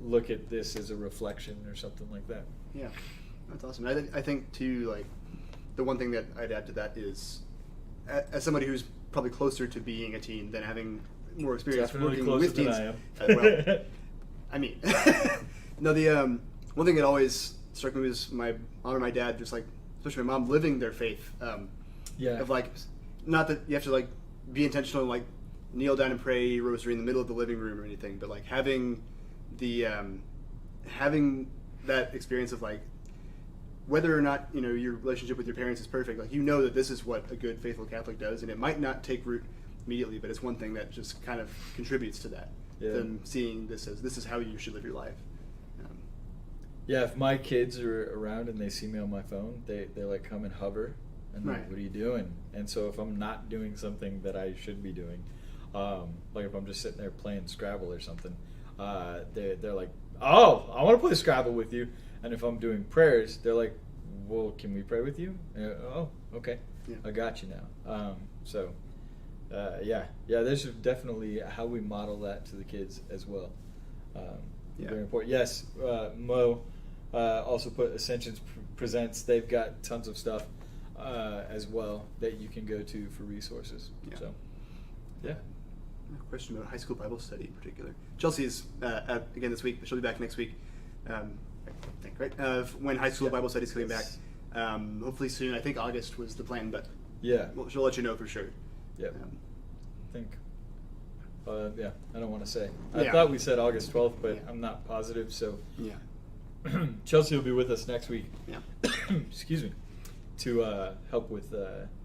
[SPEAKER 2] look at this as a reflection or something like that.
[SPEAKER 1] Yeah, that's awesome. I think too, like, the one thing that I'd add to that is, as somebody who's probably closer to being a teen than having more experience
[SPEAKER 2] Definitely
[SPEAKER 1] working with teens.
[SPEAKER 2] I am.
[SPEAKER 1] I mean, no, the one thing that always struck me was my mom and my dad, just like, especially my mom, living their faith. Of, like, not that you have to, like, be intentional and, like, kneel down and pray rosary in the middle of the living room or anything, but, like, having that experience of, like, whether or not your relationship with your parents is perfect, like, that this is what a good faithful Catholic does, and it might not take root immediately, but it's one thing that just kind of contributes to that.
[SPEAKER 2] Yeah.
[SPEAKER 1] Them seeing this as, this is how you should live your life.
[SPEAKER 2] Yeah, if my kids are around and they see me on my phone, they like come and hover, and
[SPEAKER 1] Right.
[SPEAKER 2] like, what are you doing? And so if I'm not doing something that I should be doing, like if I'm just sitting there playing Scrabble or something, they're like, oh, I want to play Scrabble with you. And if I'm doing prayers, they're like, well, can we pray with you? Oh, okay,
[SPEAKER 1] Yeah.
[SPEAKER 2] I got you now. Yeah, there's definitely how we model that to the kids as well.
[SPEAKER 1] Yeah.
[SPEAKER 2] Very important. Yes, Mo also put Ascensions Presents. They've got tons of stuff as well that you can go to for resources.
[SPEAKER 1] Yeah.
[SPEAKER 2] So, yeah.
[SPEAKER 1] A question about high school Bible study in particular. Chelsea is out again this week, but she'll be back next week. I think, right? When high school Bible study is coming back. Hopefully soon. I think August was the plan, but
[SPEAKER 2] Yeah.
[SPEAKER 1] she'll let you know for sure.
[SPEAKER 2] Yeah. I think. Yeah, I don't want to say. I
[SPEAKER 1] Yeah.
[SPEAKER 2] thought we said August 12th, but
[SPEAKER 1] Yeah.
[SPEAKER 2] I'm not positive. So
[SPEAKER 1] Yeah.
[SPEAKER 2] Chelsea will be with us next week.
[SPEAKER 1] Yeah.
[SPEAKER 2] Excuse me, to help with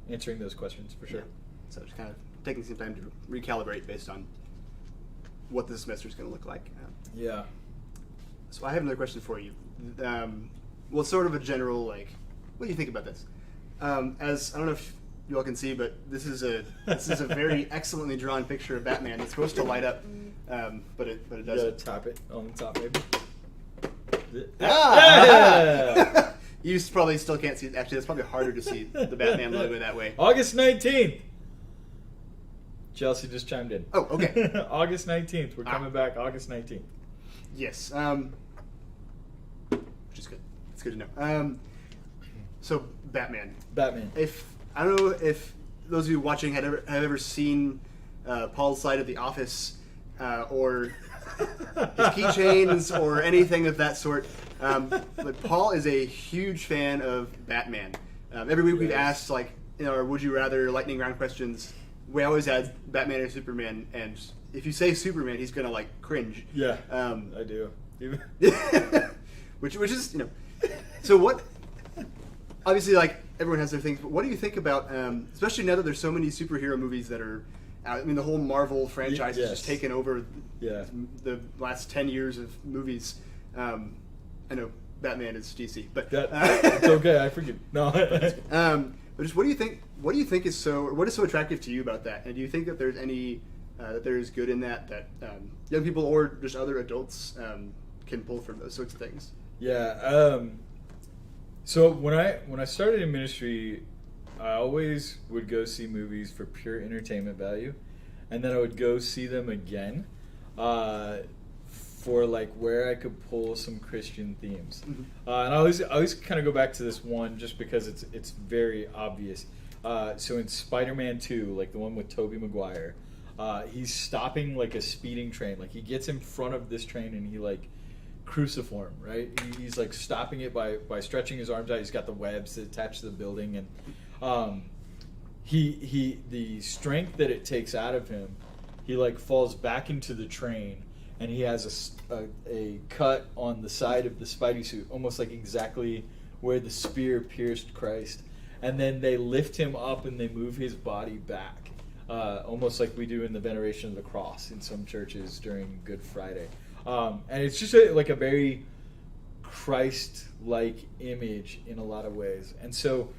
[SPEAKER 2] answering those questions for sure.
[SPEAKER 1] Yeah. So just kind of taking some time to recalibrate based on what the semester is going to look like.
[SPEAKER 2] Yeah.
[SPEAKER 1] So I have another question for you. Well, sort of a general, like, what do you think about this? As I don't know if you all can see, but this is a very excellently drawn picture of Batman. It's supposed to light up, but it
[SPEAKER 2] You gotta
[SPEAKER 1] doesn't.
[SPEAKER 2] tap it on the top, maybe.
[SPEAKER 1] Ah!
[SPEAKER 2] Yeah!
[SPEAKER 1] You probably still can't see it. Actually, it's probably harder to see the Batman logo that way.
[SPEAKER 2] August 19th. Chelsea just chimed in.
[SPEAKER 1] Oh, okay.
[SPEAKER 2] August 19th. We're coming back August 19th.
[SPEAKER 1] Yes. Which is good. It's good to know. So Batman.
[SPEAKER 2] Batman.
[SPEAKER 1] I don't know if those of you watching have ever seen Paul's side of The Office or his keychains or anything of that sort. But Paul is a huge fan of Batman. Every week we've asked, like, our would you rather lightning round questions. We always add Batman or Superman, and if you say Superman, he's gonna like cringe.
[SPEAKER 2] Yeah, I do.
[SPEAKER 1] which is, so what? Obviously, like, everyone has their things, but what do you think about, especially now that there's so many superhero movies that are out? I mean, the whole Marvel franchise has just taken over the last 10 years of movies. I know Batman is DC, but
[SPEAKER 2] it's okay. I forgive. No.
[SPEAKER 1] But just what do you think? What do you think is what is so attractive to you about that? And do you think that there's any that there's good in that young people or just other adults can pull from those sorts of things?
[SPEAKER 2] Yeah. So when I started in ministry, I always would go see movies for pure entertainment value, and then I would go see them again for like where I could pull some Christian themes.
[SPEAKER 1] Mm-hmm.
[SPEAKER 2] And I always kind of go back to this one just because it's very obvious. So in Spider-Man 2, like the one with Tobey Maguire, he's stopping like a speeding train. Like he gets in front of this train and he like cruciform, right? He's like stopping it by stretching his arms out. He's got the webs attached to the building, and the strength that it takes out of him, he like falls back into the train, and he has a cut on the side of the Spidey suit, almost like exactly where the spear pierced Christ. And then they lift him up and they move his body back, almost like we do in the veneration of the cross in some churches during Good Friday. And it's just like a very Christ-like image in a lot of ways. And so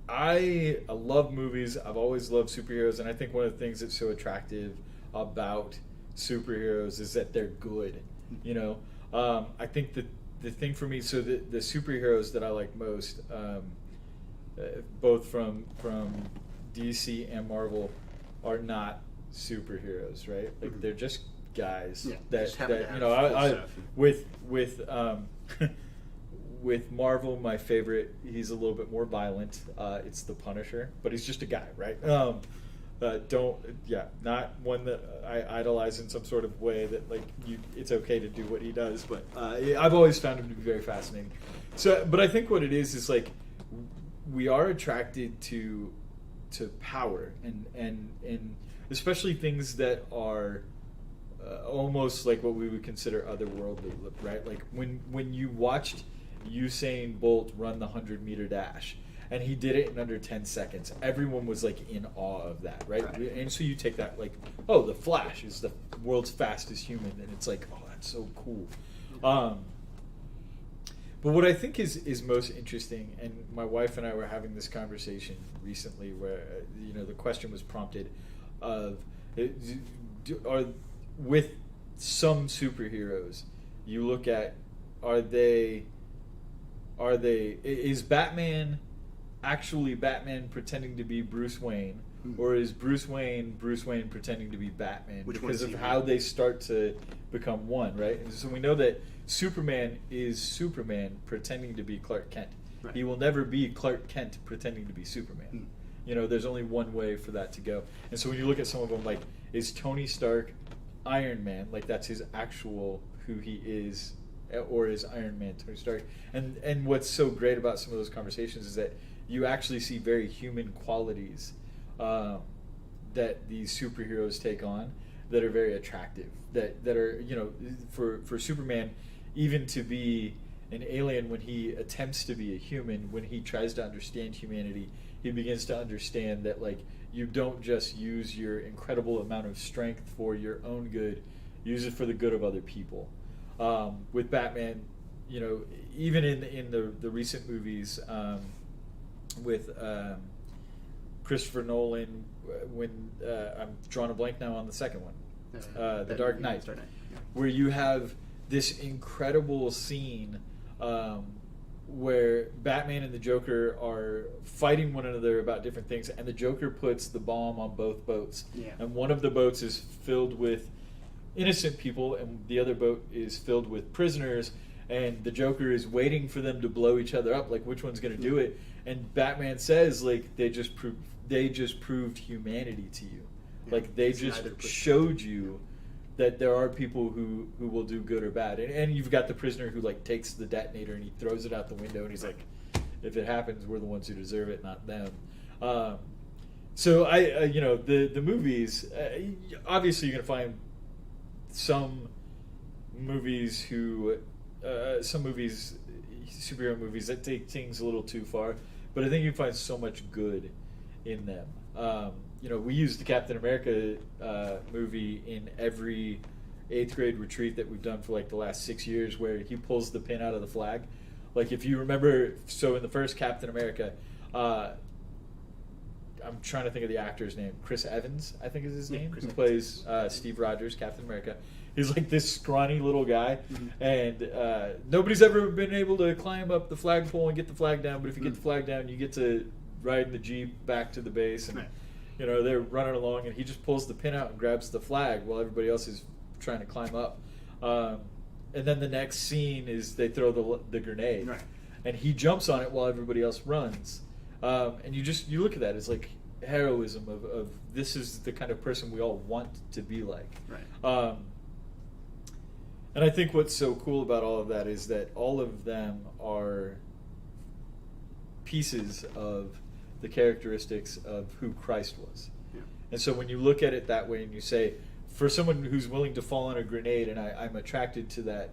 [SPEAKER 2] I love movies. I've always loved superheroes. And I think one of the things that's so attractive about superheroes is that they're good. I think that the thing for me, so the superheroes that I like most, both from DC and Marvel, are not superheroes, right? Like they're just guys with Marvel, my favorite, he's a little bit more violent. It's the Punisher, but he's just a guy, right? Not one that I idolize in some sort of way that like it's okay to do what he does, but I've always found him to be very fascinating. So, but I think what it is like we are attracted to power and especially things that are almost like what we would consider otherworldly, right? Like when you watched Usain Bolt run the 100-meter dash, and he did it in under 10 seconds. Everyone was like in awe of that, right? And so you take that like, oh, the Flash is the world's fastest human, and it's like, oh, that's so cool. But what I think is most interesting, and my wife and I were having this conversation recently, where the question was prompted of with some superheroes, you look at is Batman actually Batman pretending to be Bruce Wayne, or is Bruce Wayne pretending to be Batman? Because of how they start to become one, right? And so we know that Superman is Superman pretending to be Clark Kent. Right. He will never be Clark Kent pretending to be Superman. There's only one way for that to go. And so when you look at some of them, like, is Tony Stark Iron Man? Like, that's his actual who he is, or is Iron Man Tony Stark? And what's so great about some of those conversations is that you actually see very human qualities that these superheroes take on that are very attractive. That are, for Superman, even to be an alien, when he attempts to be a human, when he tries to understand humanity, he begins to understand that, like, you don't just use your incredible amount of strength for your own good, use it for the good of other people. With Batman, even in the recent movies, with Christopher Nolan, when I'm drawing a blank now on the second one, The Dark Knight, where you have this incredible scene where Batman and the Joker are fighting one another about different things, and the Joker puts the bomb on both boats. Yeah. And one of the boats is filled with innocent people, and the other boat is filled with prisoners, and the Joker is waiting for them to blow each other up, like, which one's going to do it? And Batman says, like, they just proved humanity to you. Yeah. Like, they just showed you that there are people who will do good or bad. And you've got the prisoner who, like, takes the detonator and he throws it out the window, and he's like, if it happens, we're the ones who deserve it, not them. So the movies, obviously you're going to find some superhero movies that take things a little too far, but I think you can find so much good in them. We use the Captain America movie in every 8th grade retreat that we've done for, like, the last 6 years, where he pulls the pin out of the flag. Like, if you remember, so in the first Captain America, I'm trying to think of the actor's name. Chris Evans, I think is his name, who plays Steve Rogers, Captain America. He's like this scrawny little guy, and nobody's ever been able to climb up the flagpole and get the flag down, but if you get the flag down, you get to ride in the Jeep back to the base, and they're running along, and he just pulls the pin out and grabs the flag while everybody else is trying to climb up. And then the next scene is they throw the grenade, and he jumps on it while everybody else runs. And you look at that, it's like heroism of this is the kind of person we all want to be like. And I think what's so cool about all of that is that all of them are pieces of the characteristics of who Christ was. Yeah. And so when you look at it that way and you say, for someone who's willing to fall on a grenade, and I'm attracted to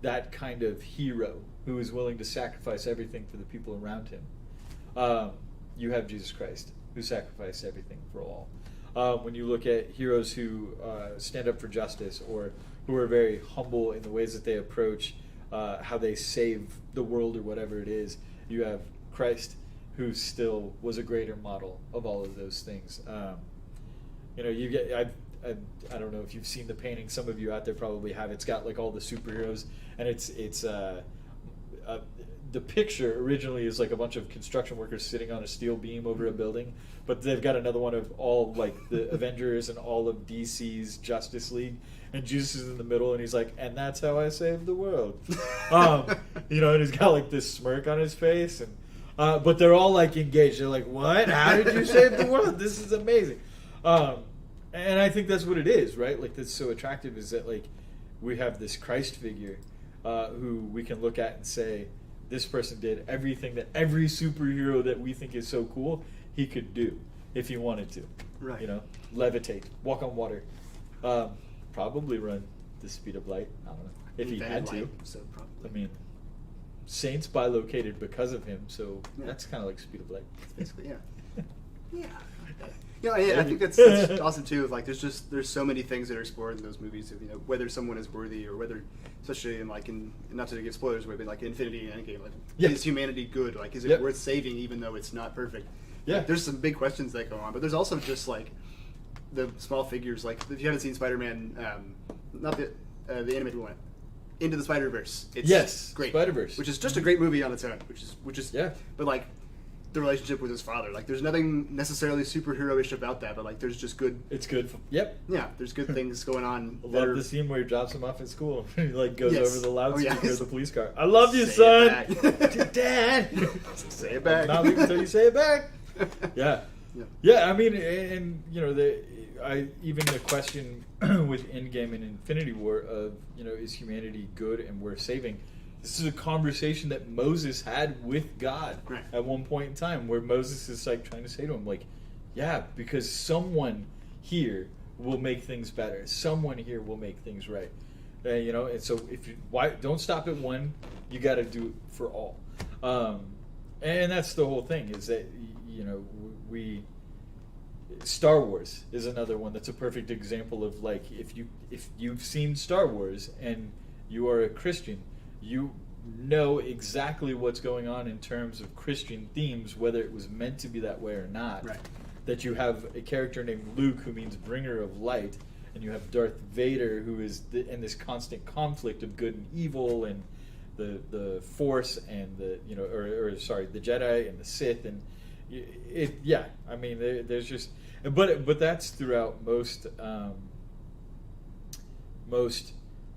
[SPEAKER 2] that kind of hero who is willing to sacrifice everything for the people around him, you have Jesus Christ, who sacrificed everything for all. When you look at heroes who stand up for justice, or who are very humble in the ways that they approach how they save the world or whatever it is, you have Christ, who still was a greater model of all of those things. You get I don't know if you've seen the painting. Some of you out there probably have. It's got, like, all the superheroes, and it's the picture originally is like a bunch of construction workers sitting on a steel beam over a building, but they've got another one of all, like, the Avengers and all of DC's Justice League, and Jesus is in the middle, and he's like, and that's how I saved the world. And he's got, like, this smirk on his face, and but they're all, like, engaged. They're like, what? How did you save the world? This is amazing. And I think that's what it is, right? Like, that's so attractive, is that, like, we have this Christ figure who we can look at and say, this person did everything that every superhero that we think is so cool, he could do if he wanted to. Right. Levitate, walk on water, probably run the speed of light. I don't know. If he had to.
[SPEAKER 1] So probably.
[SPEAKER 2] I mean, saints bilocated because of him, so that's kind of like speed of light.
[SPEAKER 1] Basically, yeah. Yeah. Yeah, I think that's awesome too. Like, there's so many things that are explored in those movies. You know, whether someone is worthy or whether, especially in not to give spoilers away, but like Infinity and Endgame, like, is humanity good? Like, is it worth saving even though it's not perfect?
[SPEAKER 2] Yeah,
[SPEAKER 1] like, there's some big questions that go on, but there's also just like the small figures. Like, if you haven't seen Spider-Man, not the animated one, Into the Spider-Verse. It's great.
[SPEAKER 2] Spider-Verse,
[SPEAKER 1] which is just a great movie on its own. Which is but like. The relationship with his father, like, there's nothing necessarily superhero-ish about that, but like, there's just good.
[SPEAKER 2] It's good.
[SPEAKER 1] There's good things going on.
[SPEAKER 2] I love the scene where he drops him off at school. He like goes over the loudspeaker of the police car. I love you, son. Dad.
[SPEAKER 1] Say it back.
[SPEAKER 2] Not leaving until you say it back. Yeah. I mean, and you know, even the question with Endgame and Infinity War of, you know, is humanity good and worth saving? This is a conversation that Moses had with God at one point in time, where Moses is like trying to say to him, like, yeah, because someone here will make things better. Someone here will make things right. You know, and so don't stop at one. You got to do it for all. And that's the whole thing, is that, you know, Star Wars is another one that's a perfect example of, like, if you've seen Star Wars and you are a Christian, you know exactly what's going on in terms of Christian themes, whether it was meant to be that way or not. Right. That you have a character named Luke, who means bringer of light, and you have Darth Vader, who is in this constant conflict of good and evil, and the Force, and the Jedi and the Sith, and I mean, there's just, but that's throughout most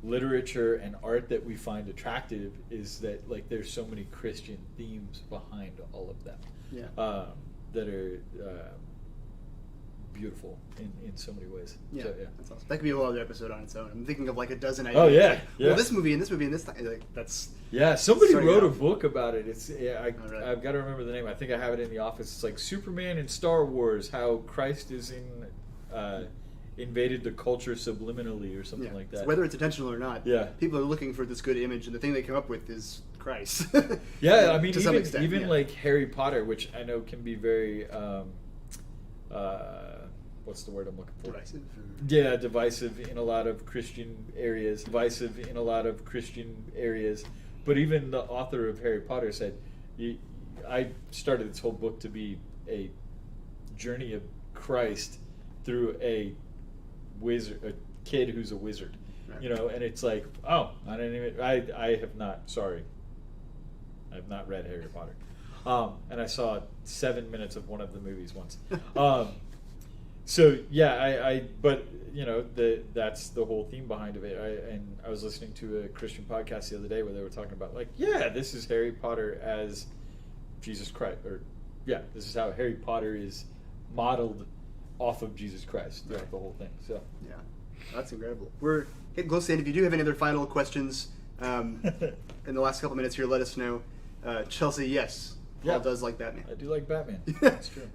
[SPEAKER 2] literature and art that we find attractive, is that, like, there's so many Christian themes behind all of them that are beautiful in so many ways.
[SPEAKER 1] That's awesome. That could be a whole other episode on its own. I'm thinking of like a dozen
[SPEAKER 2] ideas.
[SPEAKER 1] Well, this movie and this movie and this like, that's
[SPEAKER 2] somebody wrote a book about it. It's I've got to remember the name. I think I have it in the office. It's like Superman and Star Wars, how Christ is invaded the culture subliminally or something like that.
[SPEAKER 1] So whether it's intentional or not, people are looking for this good image, and the thing they come up with is Christ.
[SPEAKER 2] I mean, to some extent, even like Harry Potter, which I know can be very what's the word I'm looking for?
[SPEAKER 1] Divisive?
[SPEAKER 2] Divisive in a lot of Christian areas. But even the author of Harry Potter said, I started this whole book to be a journey of Christ through a kid who's a wizard. Right. You know, and it's like, I have not read Harry Potter. And I saw 7 minutes of one of the movies once. But you know, that's the whole theme behind of it. And I was listening to a Christian podcast the other day where they were talking about, like, this is Harry Potter as Jesus Christ, this is how Harry Potter is modeled off of Jesus Christ throughout the whole thing. So
[SPEAKER 1] that's incredible. We're getting close to the end. If you do have any other final questions in the last couple minutes here, let us know. Chelsea, yes, Paul does like Batman.
[SPEAKER 2] I do like Batman. That's true.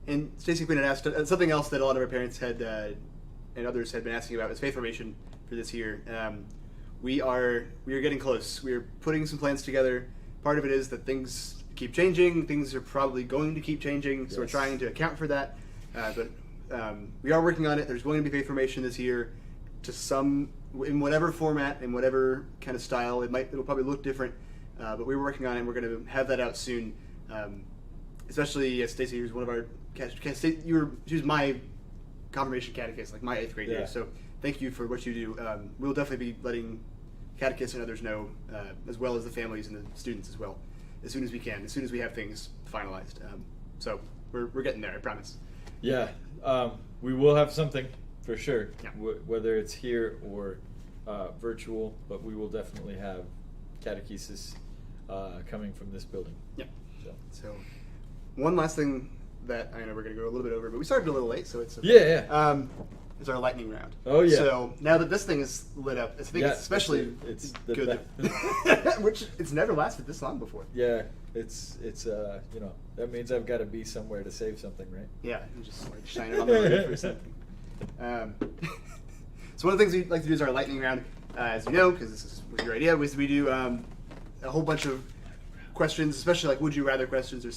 [SPEAKER 1] And Stacey Quinn had asked something else that a lot of our parents had and others had been asking about was faith formation for this year. We are getting close. We are putting some plans together. Part of it is that things keep changing. Things are probably going to keep changing, so we're trying to account for that. But we are working on it. There's going to be faith formation this year, in whatever format, in whatever kind of style. It'll probably look different, but we're working on it. And we're going to have that out soon. Especially Stacey, who's one of our she was my confirmation catechist, like my 8th grade year. So thank you for what you do. We'll definitely be letting catechists and others know, as well as the families and the students as well, as soon as we can, as soon as we have things finalized. So we're getting there, I promise.
[SPEAKER 2] Yeah, we will have something for sure, whether it's here or virtual, but we will definitely have catechesis coming from this building.
[SPEAKER 1] Yeah. So one last thing that I know we're going to go a little bit over, but we started a little late, so it's okay. Is our lightning round.
[SPEAKER 2] Oh yeah.
[SPEAKER 1] So now that this thing is lit up, I think it's especially
[SPEAKER 2] it's
[SPEAKER 1] good. Which it's never lasted this long before.
[SPEAKER 2] Yeah, it's you know, that means I've got to be somewhere to save something, right?
[SPEAKER 1] Yeah, and just like shine it on the roof or something. So one of the things we like to do is our lightning round, as you know, because this was your idea, was we do a whole bunch of questions, especially like would you rather questions, or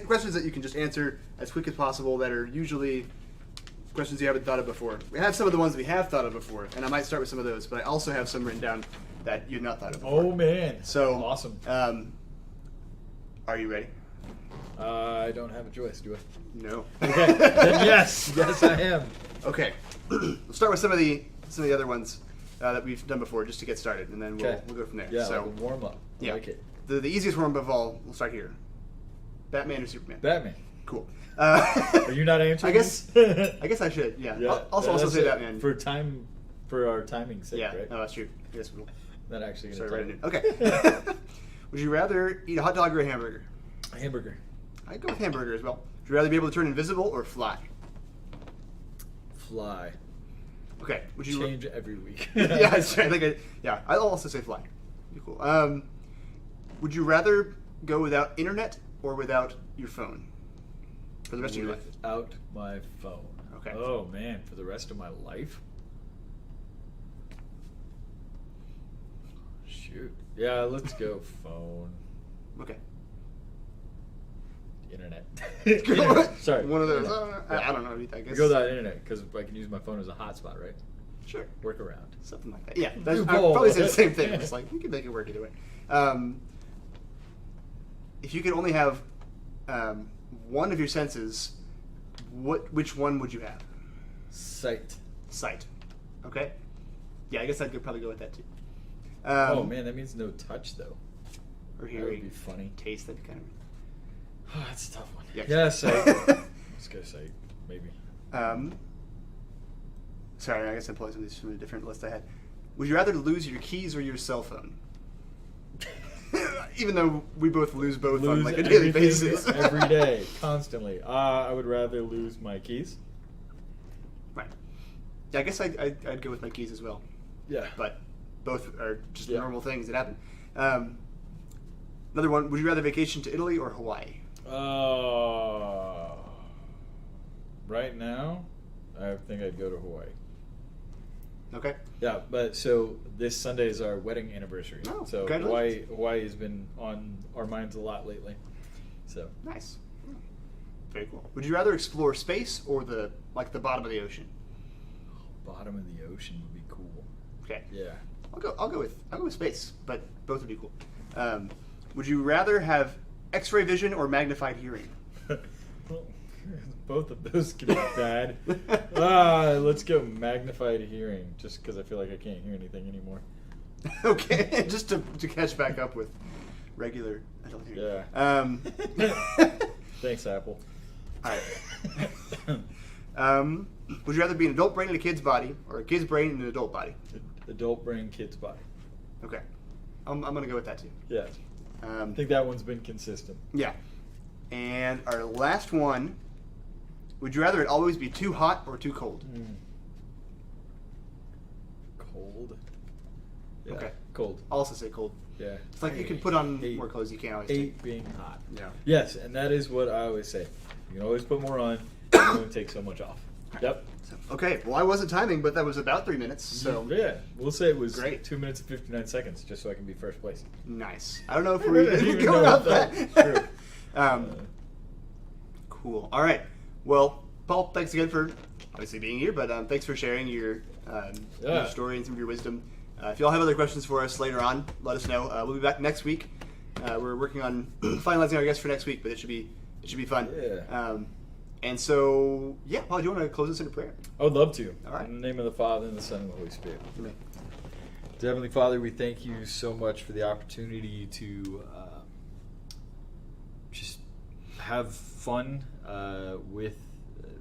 [SPEAKER 1] questions that you can just answer as quick as possible that are usually questions you haven't thought of before. We have some of the ones we have thought of before, and I might start with some of those, but I also have some written down that you've not thought of before.
[SPEAKER 2] Oh man!
[SPEAKER 1] So
[SPEAKER 2] awesome.
[SPEAKER 1] Are you ready?
[SPEAKER 2] I don't have a choice, do I?
[SPEAKER 1] No.
[SPEAKER 2] Okay. Then yes, I am.
[SPEAKER 1] Okay. We'll start with some of the other ones that we've done before, just to get started, and then we'll go from there.
[SPEAKER 2] Yeah,
[SPEAKER 1] so,
[SPEAKER 2] like a warm up. I like it.
[SPEAKER 1] The easiest one of all, we'll start here. Batman or Superman?
[SPEAKER 2] Batman.
[SPEAKER 1] Cool.
[SPEAKER 2] Are you not answering?
[SPEAKER 1] I guess I should. Yeah. I'll also say Batman
[SPEAKER 2] for our timing's sake.
[SPEAKER 1] Yeah.
[SPEAKER 2] Right?
[SPEAKER 1] No, that's true. I guess we'll.
[SPEAKER 2] Not actually.
[SPEAKER 1] Sorry, write it in. Okay. Would you rather eat a hot dog or a hamburger?
[SPEAKER 2] A hamburger.
[SPEAKER 1] I'd go with hamburger as well. Would you rather be able to turn invisible or fly?
[SPEAKER 2] Fly.
[SPEAKER 1] Okay. Would you
[SPEAKER 2] change every week?
[SPEAKER 1] Yeah, that's right. I'll also say fly. Be cool. Would you rather go without internet or without your phone for the rest of your life?
[SPEAKER 2] Without my phone.
[SPEAKER 1] Okay.
[SPEAKER 2] Oh man, for the rest of my life? Shoot. Yeah, let's go phone.
[SPEAKER 1] Okay.
[SPEAKER 2] Internet.
[SPEAKER 1] Internet.
[SPEAKER 2] Sorry.
[SPEAKER 1] One of those.
[SPEAKER 2] Internet.
[SPEAKER 1] I don't know. I guess.
[SPEAKER 2] Go without internet because I can use my phone as a hotspot, right?
[SPEAKER 1] Sure.
[SPEAKER 2] Work around.
[SPEAKER 1] Something like that. Yeah. I'd probably say the same thing. It's like you can make it work either way. If you could only have one of your senses, which one would you have?
[SPEAKER 2] Sight.
[SPEAKER 1] Sight. Okay. Yeah, I guess I could probably go with that too.
[SPEAKER 2] Oh man, that means no touch though.
[SPEAKER 1] Or hearing.
[SPEAKER 2] That would be funny.
[SPEAKER 1] Taste, that'd be kind of.
[SPEAKER 2] Oh, that's a tough one.
[SPEAKER 1] Yeah,
[SPEAKER 2] sight. Let's go sight, maybe.
[SPEAKER 1] Sorry, I guess I'm pulling some of these from a different list I had. Would you rather lose your keys or your cell phone? Even though we both lose both on like a daily basis.
[SPEAKER 2] Every day, constantly. I would rather lose my keys.
[SPEAKER 1] Right. Yeah, I guess I'd go with my keys as well.
[SPEAKER 2] Yeah.
[SPEAKER 1] But both are just normal things that happen. Another one, would you rather vacation to Italy or Hawaii?
[SPEAKER 2] Right now, I think I'd go to Hawaii.
[SPEAKER 1] Okay.
[SPEAKER 2] Yeah, but so this Sunday is our wedding anniversary.
[SPEAKER 1] Oh,
[SPEAKER 2] so Hawaii has been on our minds a lot lately. So
[SPEAKER 1] nice. Very cool. Would you rather explore space or the bottom of the ocean?
[SPEAKER 2] Bottom of the ocean would be cool.
[SPEAKER 1] Okay.
[SPEAKER 2] Yeah.
[SPEAKER 1] I'll go with space, but both would be cool. Would you rather have X-ray vision or magnified hearing?
[SPEAKER 2] Both of those could be bad. Let's go magnified hearing, just because I feel like I can't hear anything anymore.
[SPEAKER 1] Okay, just to catch back up with regular adult hearing.
[SPEAKER 2] Yeah. Thanks, Apple.
[SPEAKER 1] All right. Would you rather be an adult brain in a kid's body or a kid's brain in an adult body?
[SPEAKER 2] Adult brain, kid's body.
[SPEAKER 1] Okay. I'm going to go with that too.
[SPEAKER 2] Yeah. I think that one's been consistent.
[SPEAKER 1] Yeah. And our last one, would you rather it always be too hot or too cold?
[SPEAKER 2] Cold. Yeah.
[SPEAKER 1] Okay.
[SPEAKER 2] Cold.
[SPEAKER 1] I'll also say cold.
[SPEAKER 2] Yeah.
[SPEAKER 1] It's like you can put on more clothes you can't always take.
[SPEAKER 2] Being hot.
[SPEAKER 1] Yeah.
[SPEAKER 2] Yes, and that is what I always say. You can always put more on, you can only take so much off. Yep.
[SPEAKER 1] So, okay, well I wasn't timing, but that was about 3 minutes, so...
[SPEAKER 2] Yeah, we'll say it was
[SPEAKER 1] great.
[SPEAKER 2] 2 minutes and 59 seconds, just so I can be first place.
[SPEAKER 1] Nice. I don't know if we're even going off that. True. Cool. All right. Well, Paul, thanks again for obviously being here, but thanks for sharing your story and some of your wisdom. If you all have other questions for us later on, let us know. We'll be back next week. We're working on finalizing our guests for next week, but it should be fun.
[SPEAKER 2] Yeah.
[SPEAKER 1] And so, yeah, Paul, do you want to close us in a prayer?
[SPEAKER 2] I would love to.
[SPEAKER 1] All right.
[SPEAKER 2] In the name of the Father, and the Son, and the Holy Spirit.
[SPEAKER 1] Amen.
[SPEAKER 2] Dear Heavenly Father, we thank you so much for the opportunity to just have fun with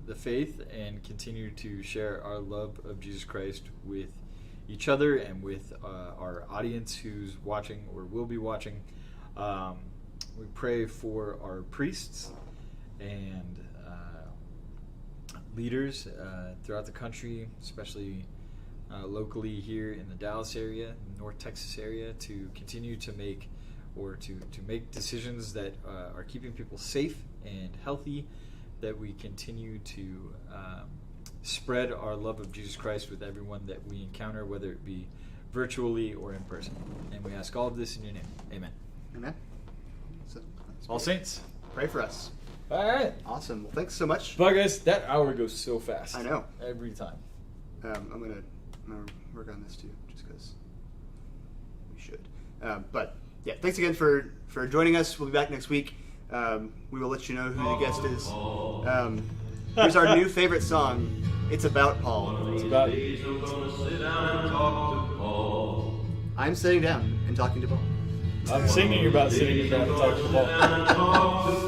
[SPEAKER 2] the faith and continue to share our love of Jesus Christ with each other and with our audience who's watching or will be watching. We pray for our priests and leaders throughout the country, especially locally here in the Dallas area, North Texas area, to continue to make decisions that are keeping people safe and healthy, that we continue to spread our love of Jesus Christ with everyone that we encounter, whether it be virtually or in person. And we ask all of this in your name. Amen.
[SPEAKER 1] Amen. So
[SPEAKER 2] All Saints.
[SPEAKER 1] Pray for us.
[SPEAKER 2] All right.
[SPEAKER 1] Awesome. Well, thanks so much.
[SPEAKER 2] But guys, that hour goes so fast.
[SPEAKER 1] I know.
[SPEAKER 2] Every time.
[SPEAKER 1] I'm gonna work on this too, just because we should. But yeah, thanks again for joining us. We'll be back next week. We will let you know who the guest is. Here's our new favorite song. It's about Paul.
[SPEAKER 2] It's about
[SPEAKER 1] I'm sitting down and talking to Paul.
[SPEAKER 2] I'm singing about sitting down and talking to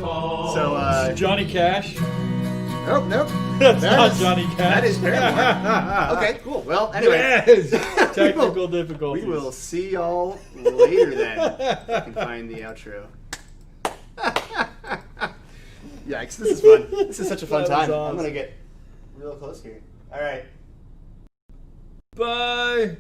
[SPEAKER 2] Paul.
[SPEAKER 1] So
[SPEAKER 2] Johnny Cash.
[SPEAKER 1] Nope.
[SPEAKER 2] That's not Johnny Cash.
[SPEAKER 1] That is Paramore. Okay, cool. Well, anyway.
[SPEAKER 2] Yes. Technical difficulties.
[SPEAKER 1] We will see y'all later then. If I can find the outro. Yikes, this is fun. This is such a fun
[SPEAKER 2] That was
[SPEAKER 1] time.
[SPEAKER 2] awesome.
[SPEAKER 1] I'm going to get real close here. All right.
[SPEAKER 2] Bye.